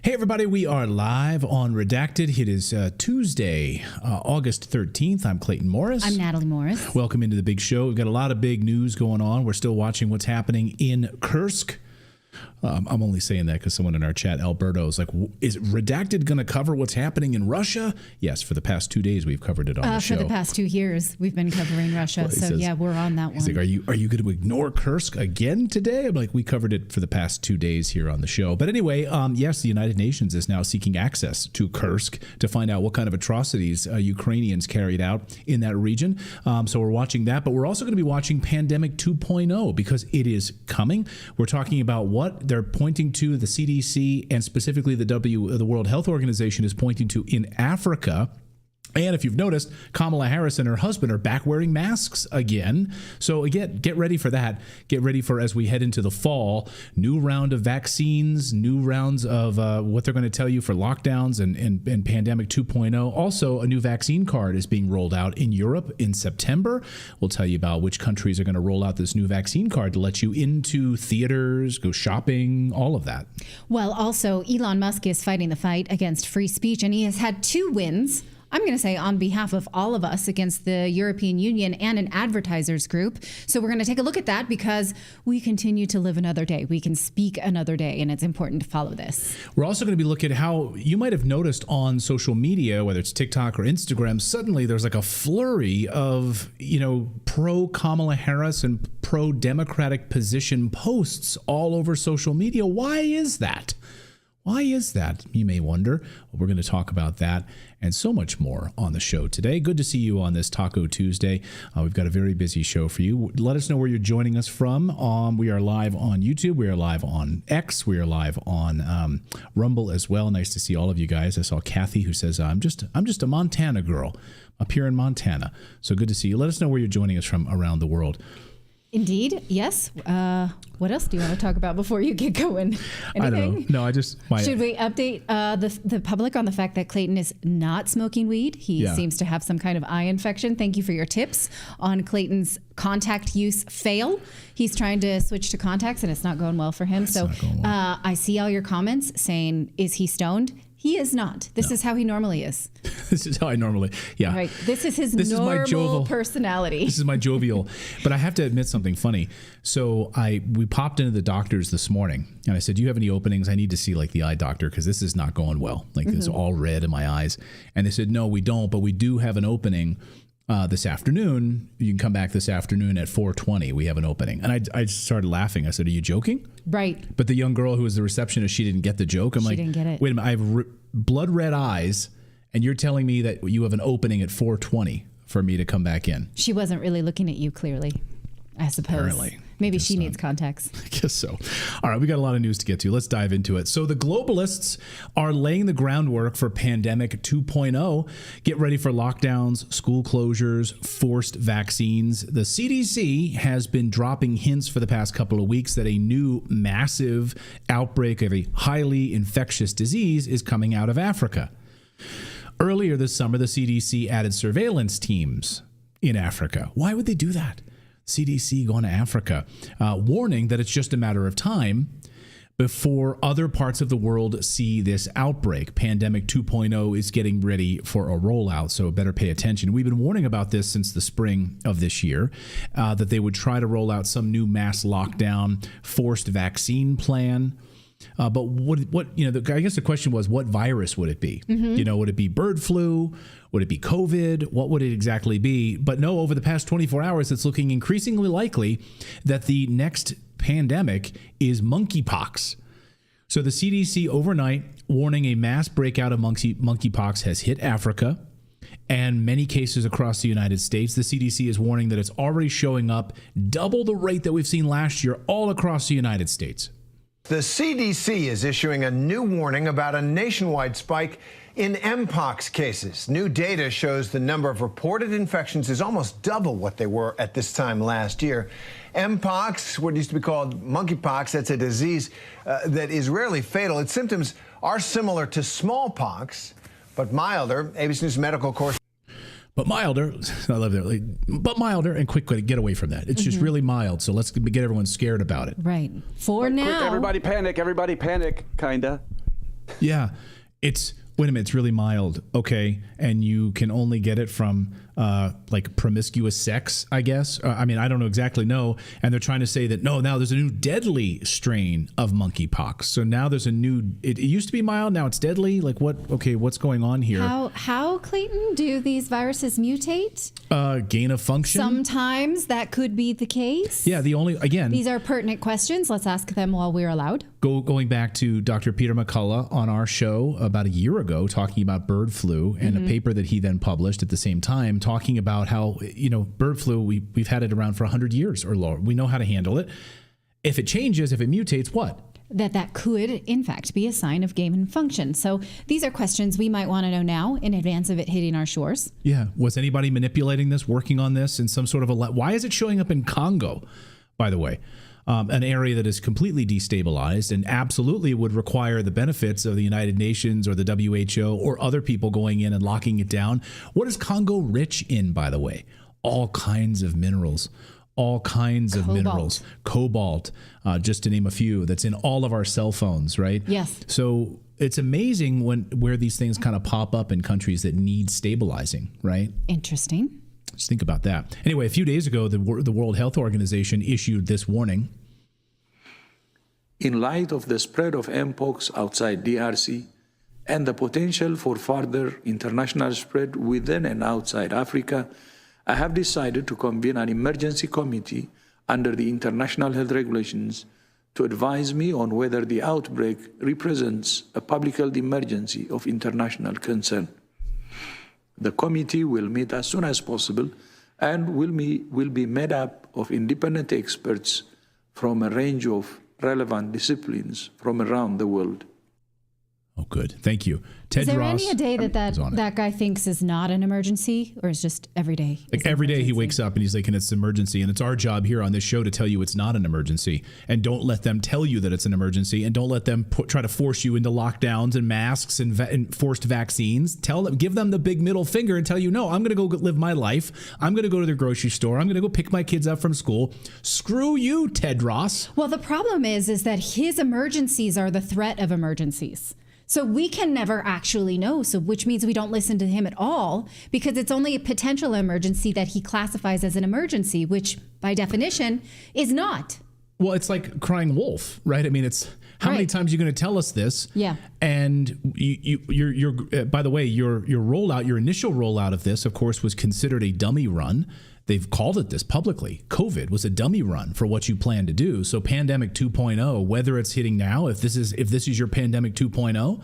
Hey everybody, we are live on Redacted. It is Tuesday, August 13th. I'm Clayton Morris. I'm Natalie Morris. Welcome into the big show. We've got a lot of big news going on. We're still watching what's happening in Kursk. I'm only saying that because someone in our chat, Alberto, is like, is Redacted going to cover what's happening in Russia? Yes, for the past 2 days, we've covered it on the show. For the past 2 years, we've been covering Russia. Well, so, yeah, we're on that one. He's like, are you going to ignore Kursk again today? I'm like, we covered it for the past 2 days here on the show. But anyway, yes, the United Nations is now seeking access to Kursk to find out what kind of atrocities Ukrainians carried out in that region. So we're watching that. But we're also going to be watching Pandemic 2.0 because it is coming. We're talking about what they're pointing to, the CDC and specifically the World Health Organization is pointing to in Africa. And if you've noticed, Kamala Harris and her husband are back wearing masks again. So again, get ready for that. Get ready for, as we head into the fall, new round of vaccines, new rounds of what they're going to tell you for lockdowns and Pandemic 2.0. Also, a new vaccine card is being rolled out in Europe in September. We'll tell you about which countries are going to roll out this new vaccine card to let you into theaters, go shopping, all of that. Well, also, Elon Musk is fighting the fight against free speech, and he has had 2 wins. I'm going to say on behalf of all of us against the European Union and an advertisers group. So we're going to take a look at that because we continue to live another day. We can speak another day, and it's important to follow this. We're also going to be looking at how you might have noticed on social media, whether it's TikTok or Instagram, suddenly there's like a flurry of, pro Kamala Harris and pro Democratic position posts all over social media. Why is that? Why is that? You may wonder. Well, we're going to talk about that and so much more on the show today. Good to see you on this Taco Tuesday. We've got a very busy show for you. Let us know where you're joining us from. We are live on YouTube. We are live on X. We are live on Rumble as well. Nice to see all of you guys. I saw Kathy who says, I'm just a Montana girl up here in Montana. So good to see you. Let us know where you're joining us from around the world. Indeed. Yes. What else do you want to talk about before you get going? Anything? I don't know. No, Should we update the public on the fact that Clayton is not smoking weed? He seems to have some kind of eye infection. Thank you for your tips on Clayton's contact use fail. He's trying to switch to contacts and it's not going well for him. I see all your comments saying, is he stoned? He is not. This is how he normally is. This is how I normally, yeah. Right. This is his normal personality. This is my jovial. But I have to admit something funny. So we popped into the doctor's this morning and I said, do you have any openings? I need to see like the eye doctor because this is not going well. Like it's all red in my eyes. And they said, no, we don't, but we do have an opening this afternoon. You can come back this afternoon at 4:20. We have an opening. And I just started laughing. I said, are you joking? Right. But the young girl who was the receptionist, she didn't get the joke. She didn't get it. Wait a minute. I have blood red eyes and you're telling me that you have an opening at 4:20 for me to come back in. She wasn't really looking at you clearly, I suppose. Apparently. Maybe she needs contacts. I guess so. All right, we got a lot of news to get to. Let's dive into it. So the globalists are laying the groundwork for Pandemic 2.0. Get ready for lockdowns, school closures, forced vaccines. The CDC has been dropping hints for the past couple of weeks that a new massive outbreak of a highly infectious disease is coming out of Africa. Earlier this summer, the CDC added surveillance teams in Africa. Why would they do that? CDC going to Africa, warning that it's just a matter of time before other parts of the world see this outbreak. Pandemic 2.0 is getting ready for a rollout, so better pay attention. We've been warning about this since the spring of this year, that they would try to roll out some new mass lockdown, forced vaccine plan. But I guess the question was, what virus would it be? Would it be bird flu? Would it be COVID? What would it exactly be? But no, over the past 24 hours, it's looking increasingly likely that the next pandemic is monkeypox. So the CDC overnight warning a mass breakout of monkeypox has hit Africa and many cases across the United States. The CDC is warning that it's already showing up double the rate that we've seen last year all across the United States. The CDC is issuing a new warning about a nationwide spike in Mpox cases. New data shows the number of reported infections is almost double what they were at this time last year. Mpox, what used to be called monkeypox, that's a disease that is rarely fatal. Its symptoms are similar to smallpox, but milder. ABC News medical correspondent but milder. I love that. Like, but milder and quick, get away from that. It's just really mild. So let's get everyone scared about it. Right. For now. Quick, everybody panic, kinda. Yeah. Wait a minute, it's really mild. Okay. And you can only get it from like promiscuous sex, I guess. I mean, I don't exactly know. And they're trying to say that, no, now there's a new deadly strain of monkeypox. So now there's it used to be mild, now it's deadly. Like what's going on here? How, Clayton, do these viruses mutate? Gain of function? Sometimes that could be the case. Yeah, these are pertinent questions. Let's ask them while we're allowed. Going back to Dr. Peter McCullough on our show about a year ago, talking about bird flu and a paper that he then published at the same time, talking about how, bird flu, we've had it around for 100 years or lower. We know how to handle it. If it changes, if it mutates, what? That could, in fact, be a sign of gain of function. So these are questions we might want to know now in advance of it hitting our shores. Yeah. Was anybody manipulating this, working on this in some sort of why is it showing up in Congo, by the way? An area that is completely destabilized and absolutely would require the benefits of the United Nations or the WHO or other people going in and locking it down. What is Congo rich in, by the way? All kinds of minerals. All kinds of minerals. Cobalt, just to name a few, that's in all of our cell phones, right? Yes. So it's amazing where these things kind of pop up in countries that need stabilizing, right? Interesting. Just think about that. Anyway, a few days ago, the World Health Organization issued this warning. In light of the spread of mpox outside DRC and the potential for further international spread within and outside Africa, I have decided to convene an emergency committee under the international health regulations to advise me on whether the outbreak represents a public health emergency of international concern. The committee will meet as soon as possible and will be made up of independent experts from a range of relevant disciplines from around the world. Oh, good. Thank you. Ted Is there Ross, any day that guy thinks is not an emergency, or is just every day? Like every day he wakes up and he's like, and it's an emergency. And it's our job here on this show to tell you it's not an emergency. And don't let them tell you that it's an emergency. And don't let them try to force you into lockdowns and masks and forced vaccines. Give them the big middle finger and tell you, no, I'm going to go live my life. I'm going to go to the grocery store. I'm going to go pick my kids up from school. Screw you, Ted Ross. Well, the problem is that his emergencies are the threat of emergencies. So we can never actually know, which means we don't listen to him at all, because it's only a potential emergency that he classifies as an emergency, which by definition is not. Well, it's like crying wolf, right? I mean, it's how many times are you going to tell us this? Yeah. And you're by the way, your rollout, your initial rollout of this, of course, was considered a dummy run. They've called it this publicly. COVID was a dummy run for what you plan to do. So pandemic 2.0, whether it's hitting now, if this is your pandemic 2.0,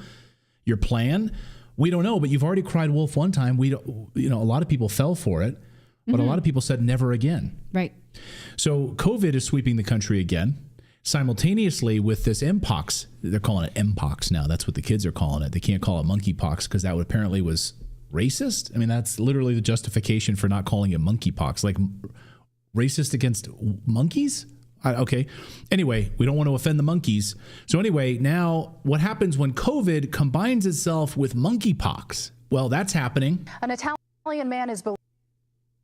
your plan, we don't know. But you've already cried wolf one time. A lot of people fell for it, but a lot of people said never again. Right. So COVID is sweeping the country again. Simultaneously with this mpox, they're calling it mpox now. That's what the kids are calling it. They can't call it monkeypox because that apparently was racist. I mean, that's literally the justification for not calling it monkeypox, like racist against monkeys. Okay. Anyway, we don't want to offend the monkeys. So anyway, now what happens when COVID combines itself with monkeypox? Well, that's happening. An Italian man is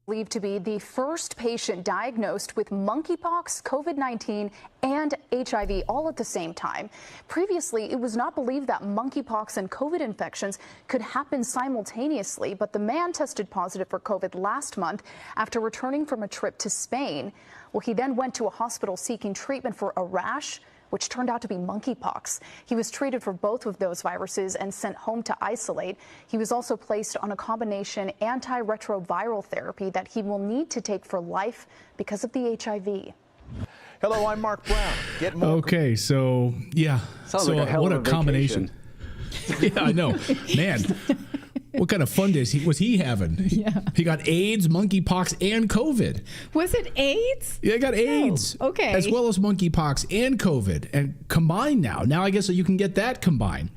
believed to be the first patient diagnosed with monkeypox, COVID-19, and HIV all at the same time. Previously, it was not believed that monkeypox and COVID infections could happen simultaneously, but the man tested positive for COVID last month after returning from a trip to Spain. Well, he then went to a hospital seeking treatment for a rash, which turned out to be monkeypox. He was treated for both of those viruses and sent home to isolate. He was also placed on a combination antiretroviral therapy that he will need to take for life because of the HIV. Hello, I'm Mark Brown. Get more. Okay, so yeah. Sounds like a hell what of a combination. Yeah, I know. Man. What kind of fun was he having? Yeah. He got AIDS, monkeypox, and COVID. Was it AIDS? Yeah, he got AIDS. Oh, okay. As well as monkeypox and COVID. And combined now. Now I guess you can get that combined.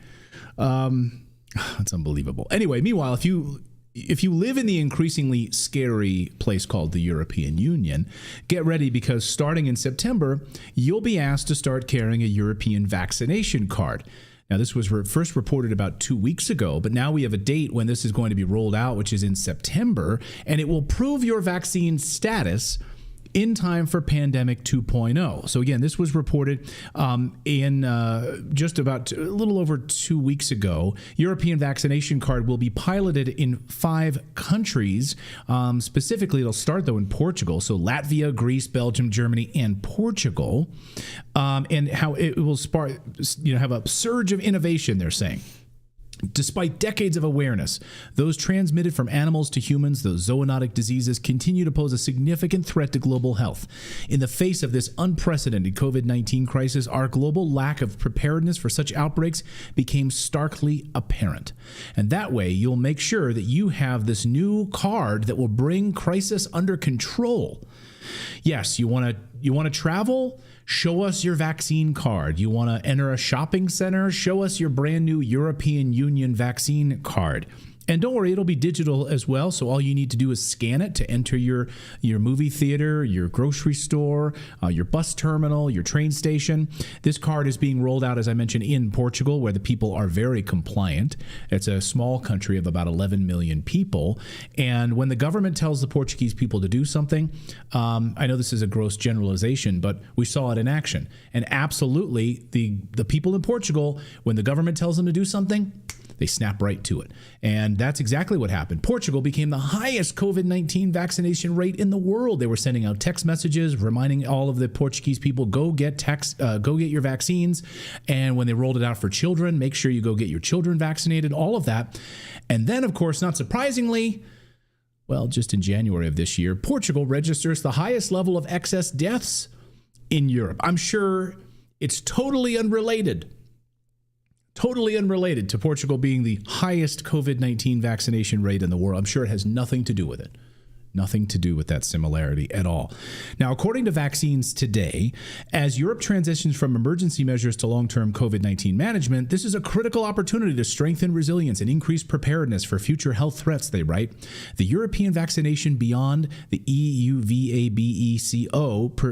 That's unbelievable. Anyway, meanwhile, if you live in the increasingly scary place called the European Union, get ready because starting in September, you'll be asked to start carrying a European vaccination card. Now, this was first reported about 2 weeks ago, but now we have a date when this is going to be rolled out, which is in September, and it will prove your vaccine status in time for Pandemic 2.0. So again, this was reported in just about a little over 2 weeks ago. European vaccination card will be piloted in 5 countries. Specifically, it'll start, though, in Portugal. So Latvia, Greece, Belgium, Germany, and Portugal. And how it will spark, have a surge of innovation, they're saying. Despite decades of awareness, those transmitted from animals to humans, those zoonotic diseases, continue to pose a significant threat to global health. In the face of this unprecedented COVID-19 crisis, our global lack of preparedness for such outbreaks became starkly apparent. And that way, you'll make sure that you have this new card that will bring crisis under control. Yes, you want to travel? Show us your vaccine card. You want to enter a shopping center? Show us your brand new European Union vaccine card. And don't worry, it'll be digital as well. So all you need to do is scan it to enter your movie theater, your grocery store, your bus terminal, your train station. This card is being rolled out, as I mentioned, in Portugal, where the people are very compliant. It's a small country of about 11 million people. And when the government tells the Portuguese people to do something, I know this is a gross generalization, but we saw it in action. And absolutely, the people in Portugal, when the government tells them to do something, they snap right to it. And that's exactly what happened. Portugal became the highest COVID-19 vaccination rate in the world. They were sending out text messages reminding all of the Portuguese people, go get your vaccines. And when they rolled it out for children, make sure you go get your children vaccinated, all of that. And then, of course, not surprisingly, well, just in January of this year, Portugal registers the highest level of excess deaths in Europe. I'm sure it's totally unrelated to Portugal being the highest COVID-19 vaccination rate in the world. I'm sure it has nothing to do with it. Nothing to do with that similarity at all. Now, according to Vaccines Today, as Europe transitions from emergency measures to long-term COVID-19 management, this is a critical opportunity to strengthen resilience and increase preparedness for future health threats, they write. The European Vaccination Beyond the EUVABECO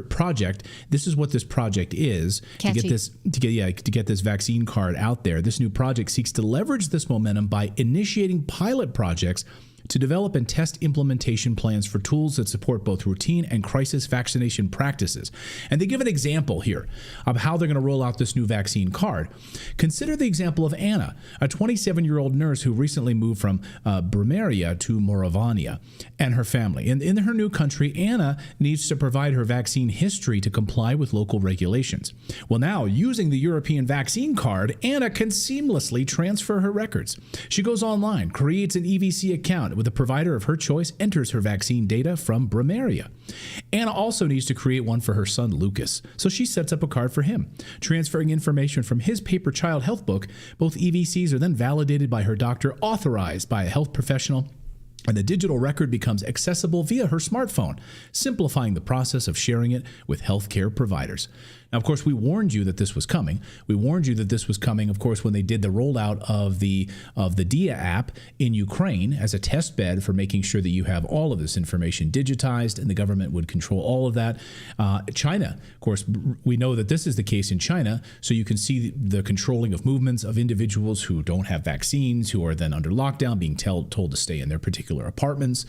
project, this is what this project is. Catchy. To get this vaccine card out there. This new project seeks to leverage this momentum by initiating pilot projects to develop and test implementation plans for tools that support both routine and crisis vaccination practices. And they give an example here of how they're going to roll out this new vaccine card. Consider the example of Anna, a 27-year-old nurse who recently moved from Brumaria to Moravania, and her family. And in her new country, Anna needs to provide her vaccine history to comply with local regulations. Well, now, using the European vaccine card, Anna can seamlessly transfer her records. She goes online, creates an EVC account with a provider of her choice, enters her vaccine data from Brumaria. Anna also needs to create one for her son, Lucas, so she sets up a card for him. Transferring information from his paper child health book, both EVCs are then validated by her doctor, authorized by a health professional, and the digital record becomes accessible via her smartphone, simplifying the process of sharing it with healthcare providers. Now, of course, we warned you that this was coming. We warned you that this was coming, of course, when they did the rollout of the DIA app in Ukraine as a test bed for making sure that you have all of this information digitized and the government would control all of that. China, of course, we know that this is the case in China, so you can see the controlling of movements of individuals who don't have vaccines, who are then under lockdown, being told to stay in their particular apartments.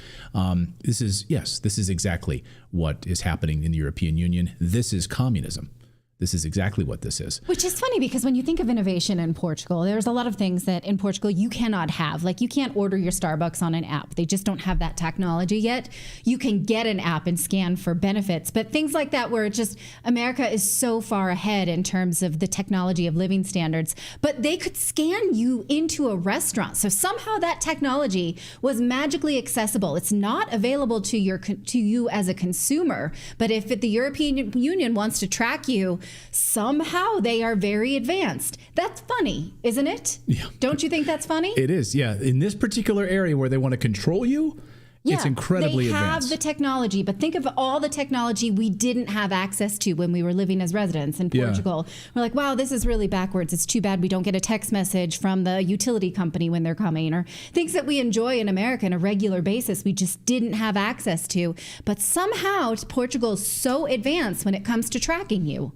This is exactly what is happening in the European Union. This is communism. This is exactly what this is. Which is funny because when you think of innovation in Portugal, there's a lot of things that in Portugal you cannot have. Like you can't order your Starbucks on an app. They just don't have that technology yet. You can get an app and scan for benefits, but things like that where it just America is so far ahead in terms of the technology of living standards, but they could scan you into a restaurant. So somehow that technology was magically accessible. It's not available to you as a consumer, but if the European Union wants to track you, somehow they are very advanced. That's funny, isn't it? Yeah. Don't you think that's funny? It is, yeah. In this particular area where they want to control you, Yeah, it's incredibly they advanced. have the technology, but think of all the technology we didn't have access to when we were living as residents in Portugal. We're like, wow, this is really backwards. It's too bad we don't get a text message from the utility company when they're coming, or things that we enjoy in America on a regular basis we just didn't have access to. But somehow Portugal is so advanced when it comes to tracking you.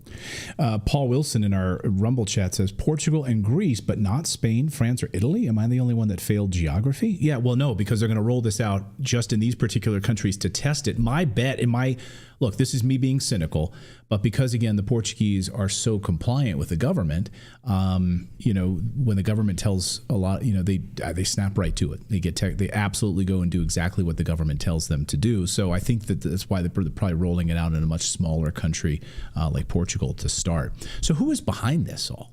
Paul Wilson in our Rumble chat says Portugal and Greece, but not Spain, France, or Italy. Am I the only one that failed geography? Yeah, well, no, because they're going to roll this out just in these particular countries to test it. My bet look, this is me being cynical, but because again, the Portuguese are so compliant with the government, when the government tells a lot, they snap right to it. They absolutely go and do exactly what the government tells them to do. So I think that's why they're probably rolling it out in a much smaller country like Portugal to start. So who is behind this all?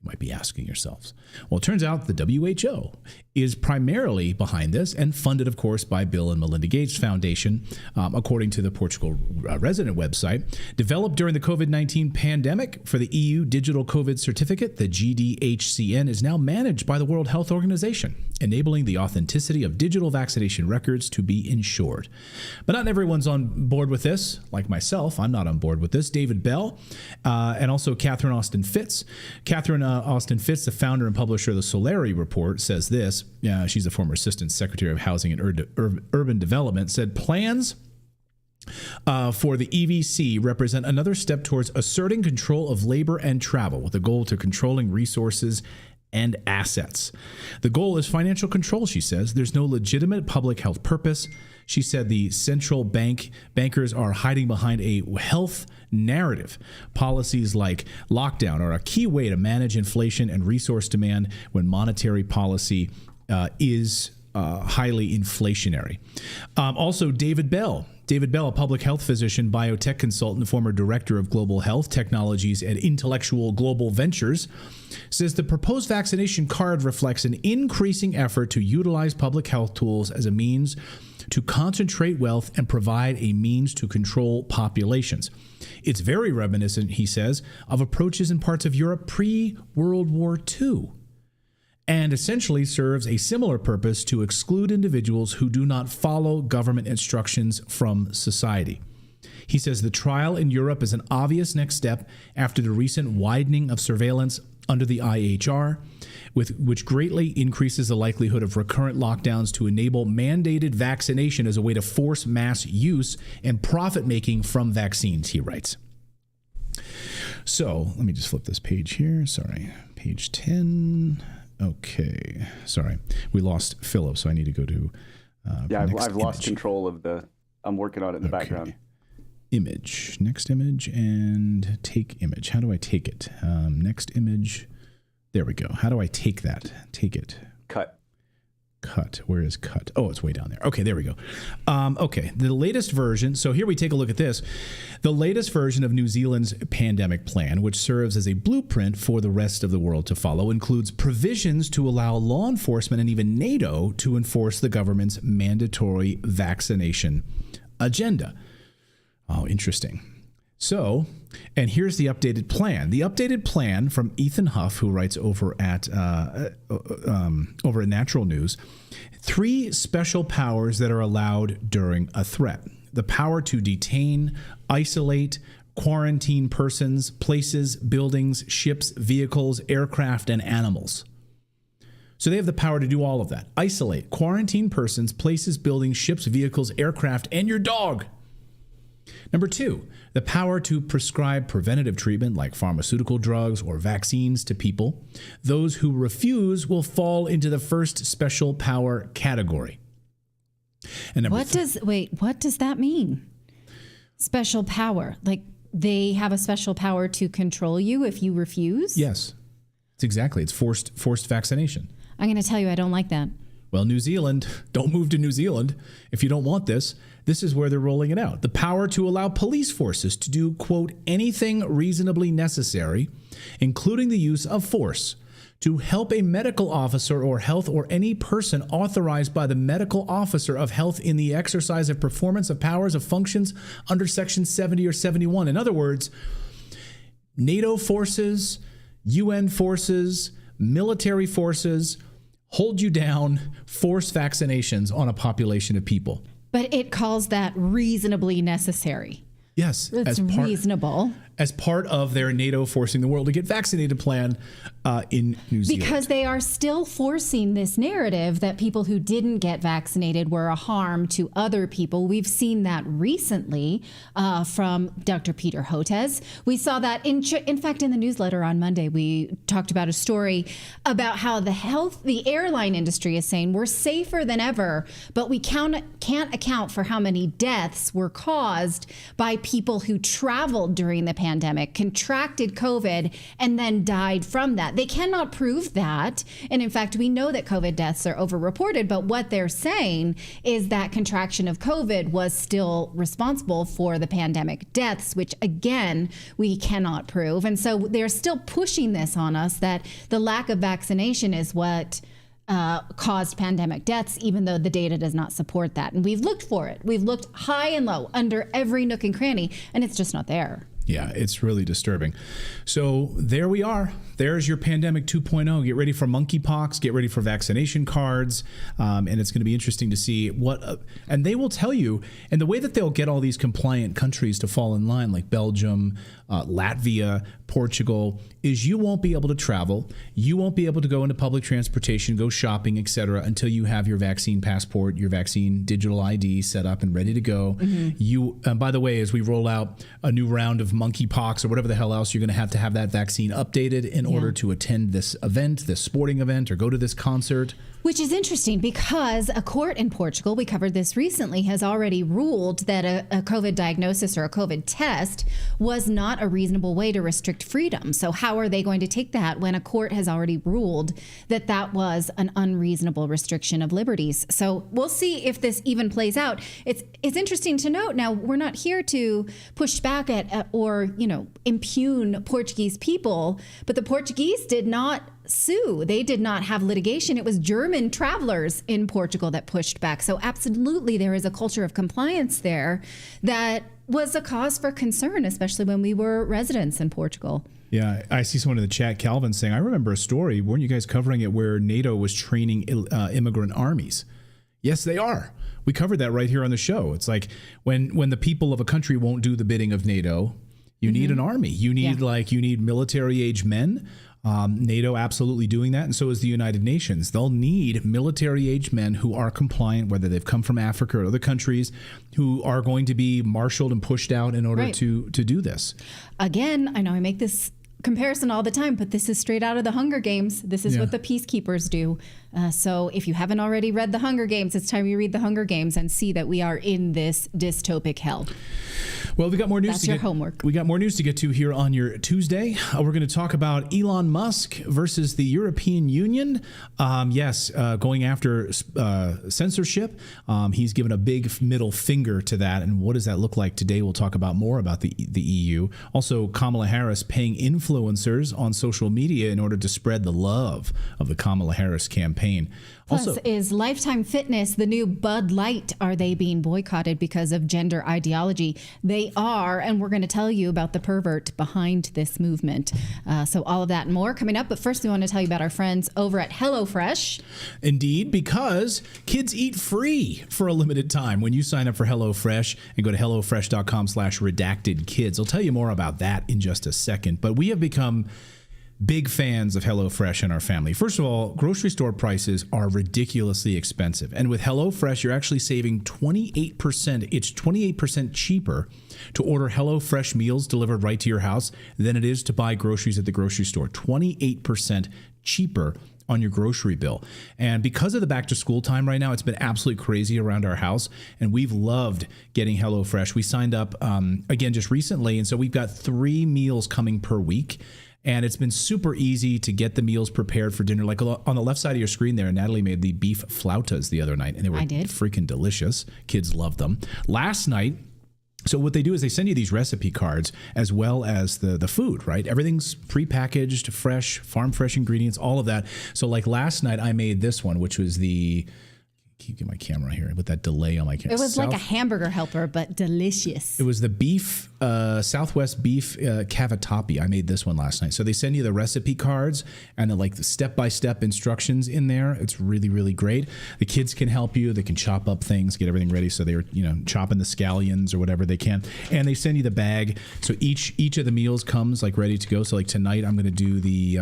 Might be asking yourselves. Well, it turns out the WHO is primarily behind this and funded, of course, by Bill and Melinda Gates Foundation, according to the Portugal resident website. Developed during the COVID-19 pandemic for the EU Digital COVID Certificate, the GDHCN is now managed by the World Health Organization, enabling the authenticity of digital vaccination records to be ensured. But not everyone's on board with this. Like myself, I'm not on board with this. David Bell and also Catherine Austin Fitz. Catherine Austin Fitz, the founder and publisher of the Solari Report, says this. She's a former Assistant Secretary of Housing and Urban Development, said plans for the EVC represent another step towards asserting control of labor and travel with a goal to controlling resources and assets. The goal is financial control, she says. There's no legitimate public health purpose. She said the central bankers are hiding behind a health narrative. Policies like lockdown are a key way to manage inflation and resource demand when monetary policy is highly inflationary. Also, David Bell, a public health physician, biotech consultant, former director of global health technologies at Intellectual Global Ventures, says the proposed vaccination card reflects an increasing effort to utilize public health tools as a means to concentrate wealth and provide a means to control populations. It's very reminiscent, he says, of approaches in parts of Europe pre-World War II, and essentially serves a similar purpose to exclude individuals who do not follow government instructions from society. He says the trial in Europe is an obvious next step after the recent widening of surveillance under the IHR, which greatly increases the likelihood of recurrent lockdowns to enable mandated vaccination as a way to force mass use and profit-making from vaccines, he writes. So let me just flip this page here. Sorry, page 10. Okay, sorry. We lost Philip, so I need to go to I've lost control of I'm working on it in the background. Image, next image, and take image. How do I take it? Next image. There we go. How do I take that? Take it. Cut. Where is cut? Oh, it's way down there. Okay, there we go. Okay, the latest version. So here we take a look at this. The latest version of New Zealand's pandemic plan, which serves as a blueprint for the rest of the world to follow, includes provisions to allow law enforcement and even NATO to enforce the government's mandatory vaccination agenda. Oh, interesting. So, and here's the updated plan. The updated plan from Ethan Huff, who writes over at Natural News. 3 special powers that are allowed during a threat. The power to detain, isolate, quarantine persons, places, buildings, ships, vehicles, aircraft, and animals. So they have the power to do all of that. Isolate, quarantine persons, places, buildings, ships, vehicles, aircraft, and your dog. Number 2, the power to prescribe preventative treatment like pharmaceutical drugs or vaccines to people. Those who refuse will fall into the first special power category. And number what does that mean? Special power? Like they have a special power to control you if you refuse? Yes. It's forced vaccination. I'm going to tell you, I don't like that. Well, New Zealand, don't move to New Zealand if you don't want this. This is where they're rolling it out. The power to allow police forces to do, quote, anything reasonably necessary, including the use of force, to help a medical officer or health or any person authorized by the medical officer of health in the exercise of performance of powers of functions under Section 70 or 71. In other words, NATO forces, UN forces, military forces hold you down, force vaccinations on a population of people. But it calls that reasonably necessary. Yes. It's reasonable. As part of their NATO forcing the world to get vaccinated plan in New Zealand. Because they are still forcing this narrative that people who didn't get vaccinated were a harm to other people. We've seen that recently from Dr. Peter Hotez. We saw that, in fact, in the newsletter on Monday, we talked about a story about how the airline industry is saying we're safer than ever, but we can't account for how many deaths were caused by people who traveled during the pandemic, contracted COVID, and then died from that. They cannot prove that. And in fact, we know that COVID deaths are overreported, but what they're saying is that contraction of COVID was still responsible for the pandemic deaths, which again, we cannot prove. And so they're still pushing this on us that the lack of vaccination is what caused pandemic deaths, even though the data does not support that. And we've looked for it. We've looked high and low under every nook and cranny, and it's just not there. Yeah, it's really disturbing. So there we are. There's your pandemic 2.0. Get ready for monkeypox. Get ready for vaccination cards. And it's going to be interesting to see what, and they will tell you, and the way that they'll get all these compliant countries to fall in line, like Belgium, Latvia, Portugal, is you won't be able to travel. You won't be able to go into public transportation, go shopping, etc., until you have your vaccine passport, your vaccine digital ID set up and ready to go. Mm-hmm. By the way, as we roll out a new round of monkeypox or whatever the hell else, you're going to have that vaccine updated in order to attend this event, this sporting event, or go to this concert. Which is interesting because a court in Portugal, we covered this recently, has already ruled that a COVID diagnosis or a COVID test was not a reasonable way to restrict freedom. So how are they going to take that when a court has already ruled that that was an unreasonable restriction of liberties? So we'll see if this even plays out. It's interesting to note. Now, we're not here to push back at or impugn Portuguese people, but the Portuguese did not sue. They did not have litigation. It was German travelers in Portugal that pushed back. So absolutely, there is a culture of compliance there that was a cause for concern, especially when we were residents in Portugal. Yeah, I see someone in the chat, Calvin, saying, I remember a story, weren't you guys covering it, where NATO was training immigrant armies? Yes, they are. We covered that right here on the show. It's like when the people of a country won't do the bidding of NATO, you need an army. You need military age men. NATO absolutely doing that, and so is the United Nations. They'll need military-age men who are compliant, whether they've come from Africa or other countries, who are going to be marshaled and pushed out in order to do this. Again, I know I make this comparison all the time, but this is straight out of the Hunger Games. This is what the peacekeepers do. So if you haven't already read the Hunger Games, it's time you read the Hunger Games and see that we are in this dystopic hell. Well, we got more news. That's your homework. We got more news to get to here on your Tuesday. We're going to talk about Elon Musk versus the European Union. Going after censorship. He's given a big middle finger to that. And what does that look like today? We'll talk about more about the EU. Also, Kamala Harris paying influencers on social media in order to spread the love of the Kamala Harris campaign. Plus, also, is Lifetime Fitness the new Bud Light? Are they being boycotted because of gender ideology? They are, and we're going to tell you about the pervert behind this movement. So all of that and more coming up. But first, we want to tell you about our friends over at HelloFresh. Indeed, because kids eat free for a limited time when you sign up for HelloFresh and go to HelloFresh.com/redactedkids. I'll tell you more about that in just a second. But we have become big fans of HelloFresh in our family. First of all, grocery store prices are ridiculously expensive. And with HelloFresh, you're actually saving 28%. It's 28% cheaper to order HelloFresh meals delivered right to your house than it is to buy groceries at the grocery store. 28% cheaper on your grocery bill. And because of the back to school time right now, it's been absolutely crazy around our house. And we've loved getting HelloFresh. We signed up again just recently. And so we've got 3 meals coming per week. And it's been super easy to get the meals prepared for dinner. Like on the left side of your screen there, Natalie made the beef flautas the other night, and they were freaking delicious. Kids loved them. Last night, so what they do is they send you these recipe cards as well as the food, right? Everything's prepackaged, fresh, farm fresh ingredients, all of that. So like last night, I made this one, which was the keep getting my camera here with that delay on my camera. It was like a hamburger helper, but delicious. It was the beef, Southwest beef cavatappi. I made this one last night. So they send you the recipe cards and the step-by-step instructions in there. It's really, really great. The kids can help you. They can chop up things, get everything ready. So they're, chopping the scallions or whatever they can. And they send you the bag. So each of the meals comes like ready to go. So like tonight I'm going to do the,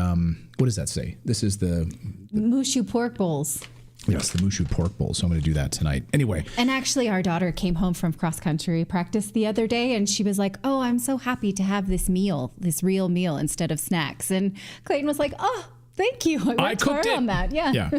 what does that say? This is the Mushu pork bowls. Yes, the Mushu pork bowl. So I'm going to do that tonight. Anyway. And actually, our daughter came home from cross-country practice the other day, and she was like, oh, I'm so happy to have this real meal instead of snacks. And Clayton was like, oh, thank you. I cooked it on that. Yeah.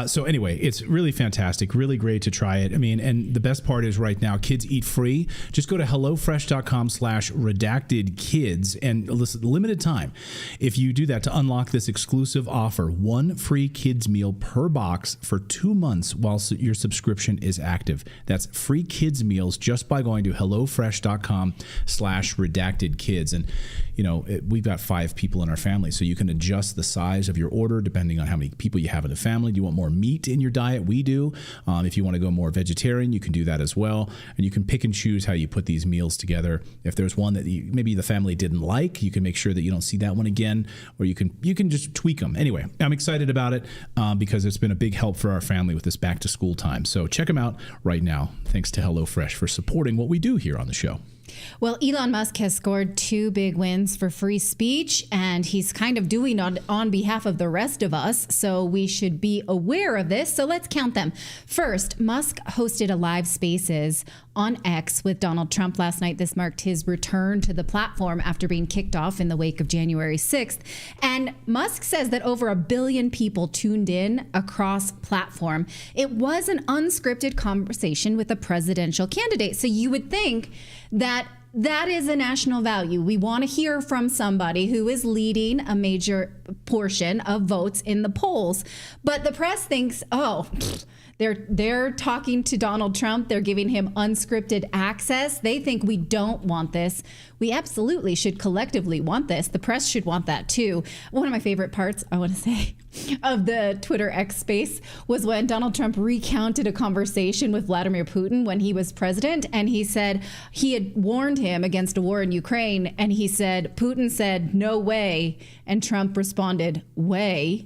So anyway, it's really fantastic, really great to try it. I mean, and the best part is right now, kids eat free. Just go to hellofresh.com/redactedkids and listen, limited time. If you do that to unlock this exclusive offer, 1 free kids meal per box for 2 months while your subscription is active. That's free kids meals just by going to hellofresh.com/redactedkids. And, we've got 5 people in our family, so you can adjust the size of your order depending on how many people you have in the family. Do you want more meat in your diet? We do. If you want to go more vegetarian, you can do that as well. And you can pick and choose how you put these meals together. If there's one that maybe the family didn't like, you can make sure that you don't see that one again, or you can just tweak them. Anyway, I'm excited about it because it's been a big help for our family with this back to school time. So check them out right now. Thanks to HelloFresh for supporting what we do here on the show. Well, Elon Musk has scored 2 big wins for free speech, and he's kind of doing on behalf of the rest of us, so we should be aware of this. So let's count them. First, Musk hosted a live Spaces on X with Donald Trump last night. This marked his return to the platform after being kicked off in the wake of January 6th. And Musk says that over 1 billion people tuned in across platform. It was an unscripted conversation with a presidential candidate. So you would think that is a national value. We want to hear from somebody who is leading a major portion of votes in the polls. But the press thinks, they're talking to Donald Trump. They're giving him unscripted access. They think we don't want this. We absolutely should collectively want this. The press should want that too. One of my favorite parts, I want to say, of the Twitter X space was when Donald Trump recounted a conversation with Vladimir Putin when he was president. And he said he had warned him against a war in Ukraine. And he said, Putin said, no way. And Trump responded, way.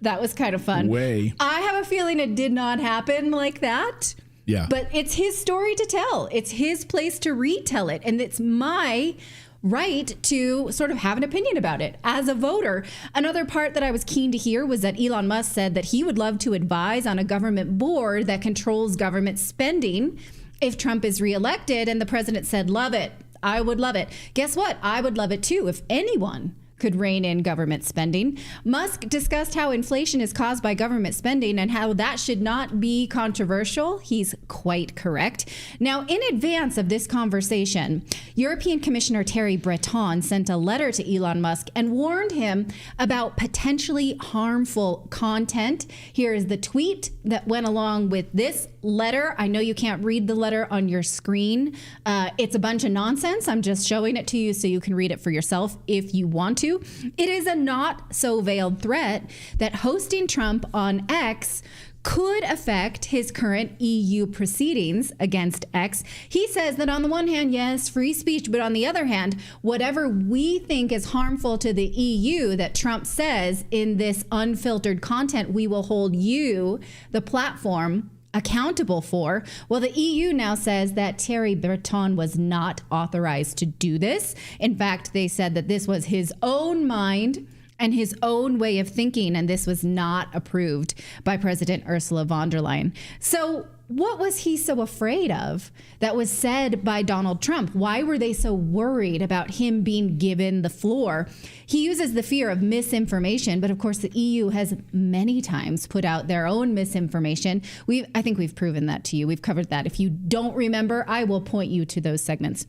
That was kind of fun. Way. I have a feeling it did not happen like that. Yeah. But it's his story to tell. It's his place to retell it. And it's my right to sort of have an opinion about it as a voter. Another part that I was keen to hear was that Elon Musk said that he would love to advise on a government board that controls government spending if Trump is reelected. And the president said, love it. I would love it. Guess what? I would love it too if anyone could rein in government spending. Musk discussed how inflation is caused by government spending and how that should not be controversial. He's quite correct. Now, in advance of this conversation, European Commissioner Thierry Breton sent a letter to Elon Musk and warned him about potentially harmful content. Here is the tweet that went along with this letter. I know you can't read the letter on your screen. It's a bunch of nonsense. I'm just showing it to you so you can read it for yourself if you want to. It is a not so veiled threat that hosting Trump on X could affect his current EU proceedings against X. He says that on the one hand, yes, free speech, but on the other hand, whatever we think is harmful to the EU that Trump says in this unfiltered content, we will hold you, the platform, accountable for. Well, the EU now says that Thierry Breton was not authorized to do this. In fact, they said that this was his own mind and his own way of thinking, and this was not approved by President Ursula von der Leyen. So what was he so afraid of that was said by Donald Trump? Why were they so worried about him being given the floor? He uses the fear of misinformation, but of course the EU has many times put out their own misinformation. I think we've proven that to you. We've covered that. If you don't remember, I will point you to those segments.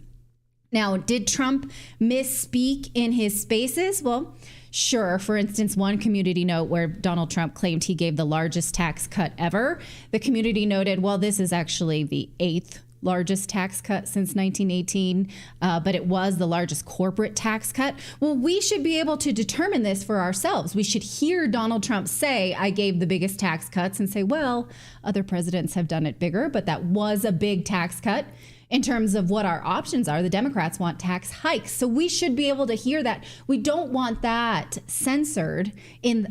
Now, did Trump misspeak in his spaces? Well, sure. For instance, one community note where Donald Trump claimed he gave the largest tax cut ever. The community noted, well, this is actually the 8th largest tax cut since 1918, but it was the largest corporate tax cut. Well, we should be able to determine this for ourselves. We should hear Donald Trump say, I gave the biggest tax cuts, and say, well, other presidents have done it bigger, but that was a big tax cut. In terms of what our options are, the Democrats want tax hikes. So we should be able to hear that. We don't want that censored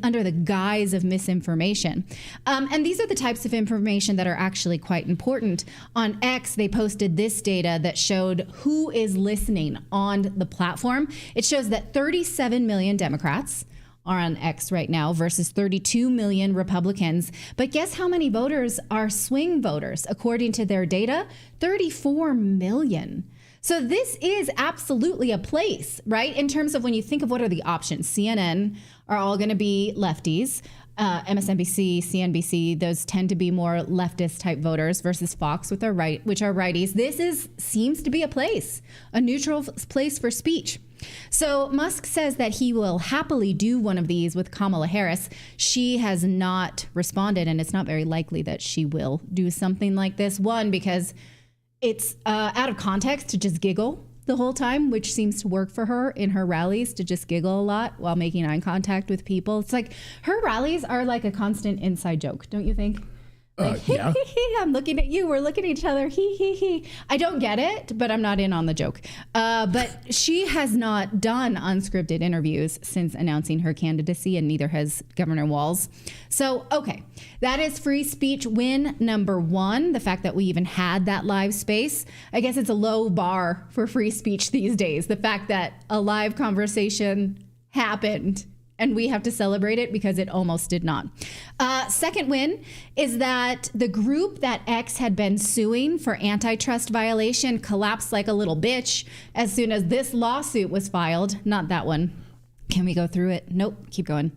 under the guise of misinformation. And these are the types of information that are actually quite important. On X, they posted this data that showed who is listening on the platform. It shows that 37 million Democrats are on X right now versus 32 million Republicans. But guess how many voters are swing voters? According to their data, 34 million. So this is absolutely a place, right? In terms of when you think of what are the options, CNN are all going to be lefties. MSNBC, CNBC, those tend to be more leftist type voters versus Fox, which are righties. This seems to be a place, a neutral place for speech. So Musk says that he will happily do one of these with Kamala Harris. She has not responded, and it's not very likely that she will do something like this. One, because it's out of context to just giggle the whole time, which seems to work for her in her rallies, to just giggle a lot while making eye contact with people. It's like her rallies are like a constant inside joke, don't you think? Like, yeah. I'm looking at you. We're looking at each other. I don't get it, but I'm not in on the joke. But she has not done unscripted interviews since announcing her candidacy, and neither has Governor Walz. So, okay, that is free speech win number one. The fact that we even had that live space. I guess it's a low bar for free speech these days. The fact that a live conversation happened and we have to celebrate it because it almost did not. Second win is that the group that X had been suing for antitrust violation collapsed like a little bitch as soon as this lawsuit was filed. Not that one. Can we go through it? Nope. Keep going.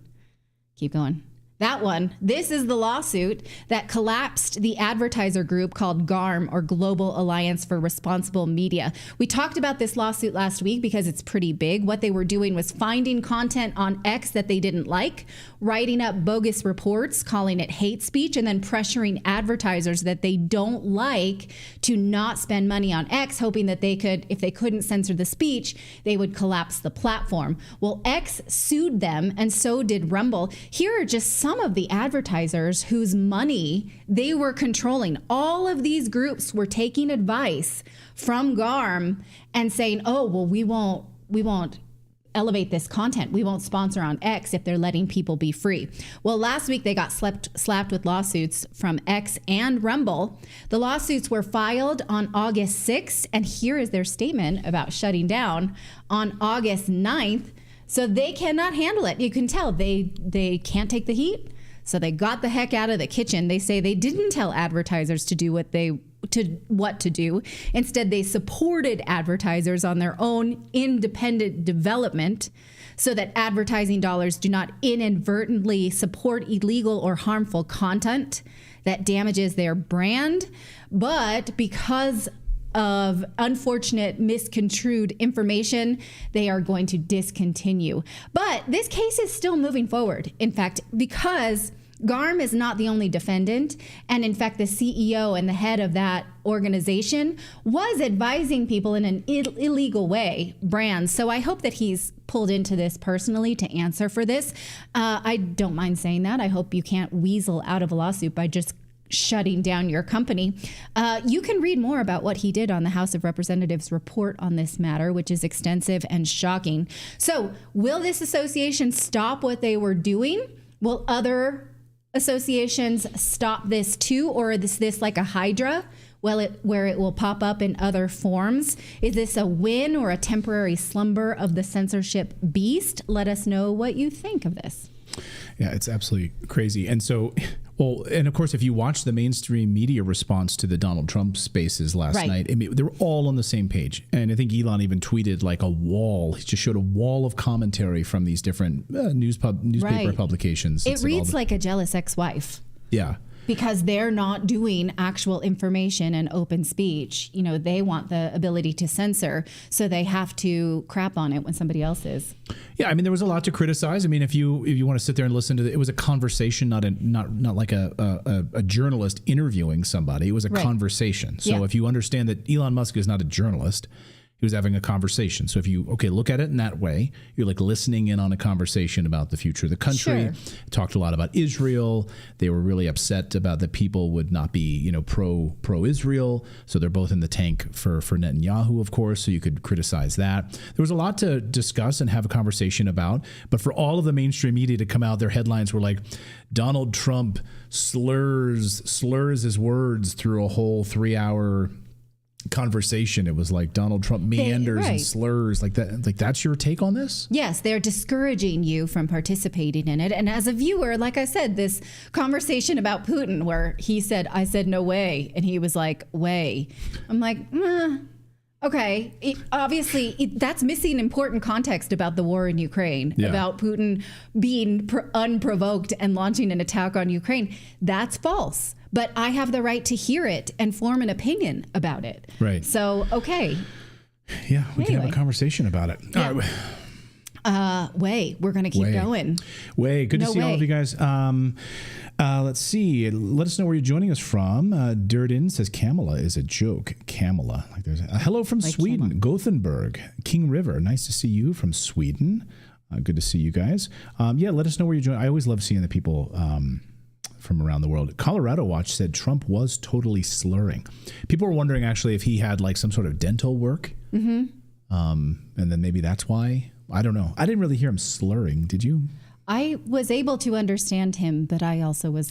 Keep going. That one, this is the lawsuit that collapsed the advertiser group called GARM, or Global Alliance for Responsible Media. We talked about this lawsuit last week because it's pretty big. What they were doing was finding content on X that they didn't like, writing up bogus reports, calling it hate speech, and then pressuring advertisers that they don't like to not spend money on X, hoping that they could, if they couldn't censor the speech, they would collapse the platform. Well, X sued them, and so did Rumble. Here are just some of the advertisers whose money they were controlling. All of these groups were taking advice from GARM and saying, oh, well, we won't elevate this content. We won't sponsor on X if they're letting people be free. Well, last week they got slapped with lawsuits from X and Rumble. The lawsuits were filed on August 6th, and here is their statement about shutting down on August 9th. So they cannot handle it. You can tell they can't take the heat. So they got the heck out of the kitchen. They say they didn't tell advertisers to do what to do. Instead, they supported advertisers on their own independent development so that advertising dollars do not inadvertently support illegal or harmful content that damages their brand. But because of unfortunate misconstrued information, they are going to discontinue. But this case is still moving forward, in fact, because GARM is not the only defendant. And in fact, the CEO and the head of that organization was advising people in an illegal way, brands. So I hope that he's pulled into this personally to answer for this. I don't mind saying that. I hope you can't weasel out of a lawsuit by just shutting down your company. You can read more about what he did on the House of Representatives report on this matter, which is extensive and shocking. So will this association stop what they were doing? Will other associations stop this too? Or is this like a hydra? Where it will pop up in other forms? Is this a win or a temporary slumber of the censorship beast? Let us know what you think of this. Yeah, it's absolutely crazy. And so, well, and of course, if you watch the mainstream media response to the Donald Trump spaces last night, I mean, they were all on the same page. And I think Elon even tweeted like a wall. He just showed a wall of commentary from these different newspaper publications. It reads like a jealous ex-wife. Yeah. because they're not doing actual information and open speech. You know, they want the ability to censor, so they have to crap on it when somebody else is. Yeah, I mean, there was a lot to criticize. I mean, if you want to sit there and listen to it was a conversation, not like a journalist interviewing somebody. It was a conversation. So if you understand that Elon Musk is not a journalist, he was having a conversation. So if you, look at it in that way, you're like listening in on a conversation about the future of the country. Talked a lot about Israel. They were really upset about that people would not be, pro-Israel. So they're both in the tank for Netanyahu, of course. So you could criticize that. There was a lot to discuss and have a conversation about. But for all of the mainstream media to come out, their headlines were like, Donald Trump slurs his words through a whole 3-hour conversation. It was like Donald Trump meanders and slurs like that. Like, that's your take on this? Yes, they're discouraging you from participating in it. And as a viewer, like I said, this conversation about Putin where he said, I said no way, and he was like, way. I'm like, okay. Obviously, that's missing important context about the war in Ukraine, about Putin being unprovoked and launching an attack on Ukraine. That's false. But I have the right to hear it and form an opinion about it. Right. So, okay. Yeah, we can have a conversation about it. Yeah. All right. We're going to keep going. Good to see all of you guys. Let's see. Let us know where you're joining us from. Durden says Kamala is a joke. Kamala. Like there's hello from Sweden. Kamala. Gothenburg. King River. Nice to see you from Sweden. Good to see you guys. Let us know where you're joining. I always love seeing the people from around the world. Colorado Watch said Trump was totally slurring. People were wondering actually if he had like some sort of dental work. Mm-hmm. And then maybe that's why. I don't know. I didn't really hear him slurring. Did you? I was able to understand him, but I also was.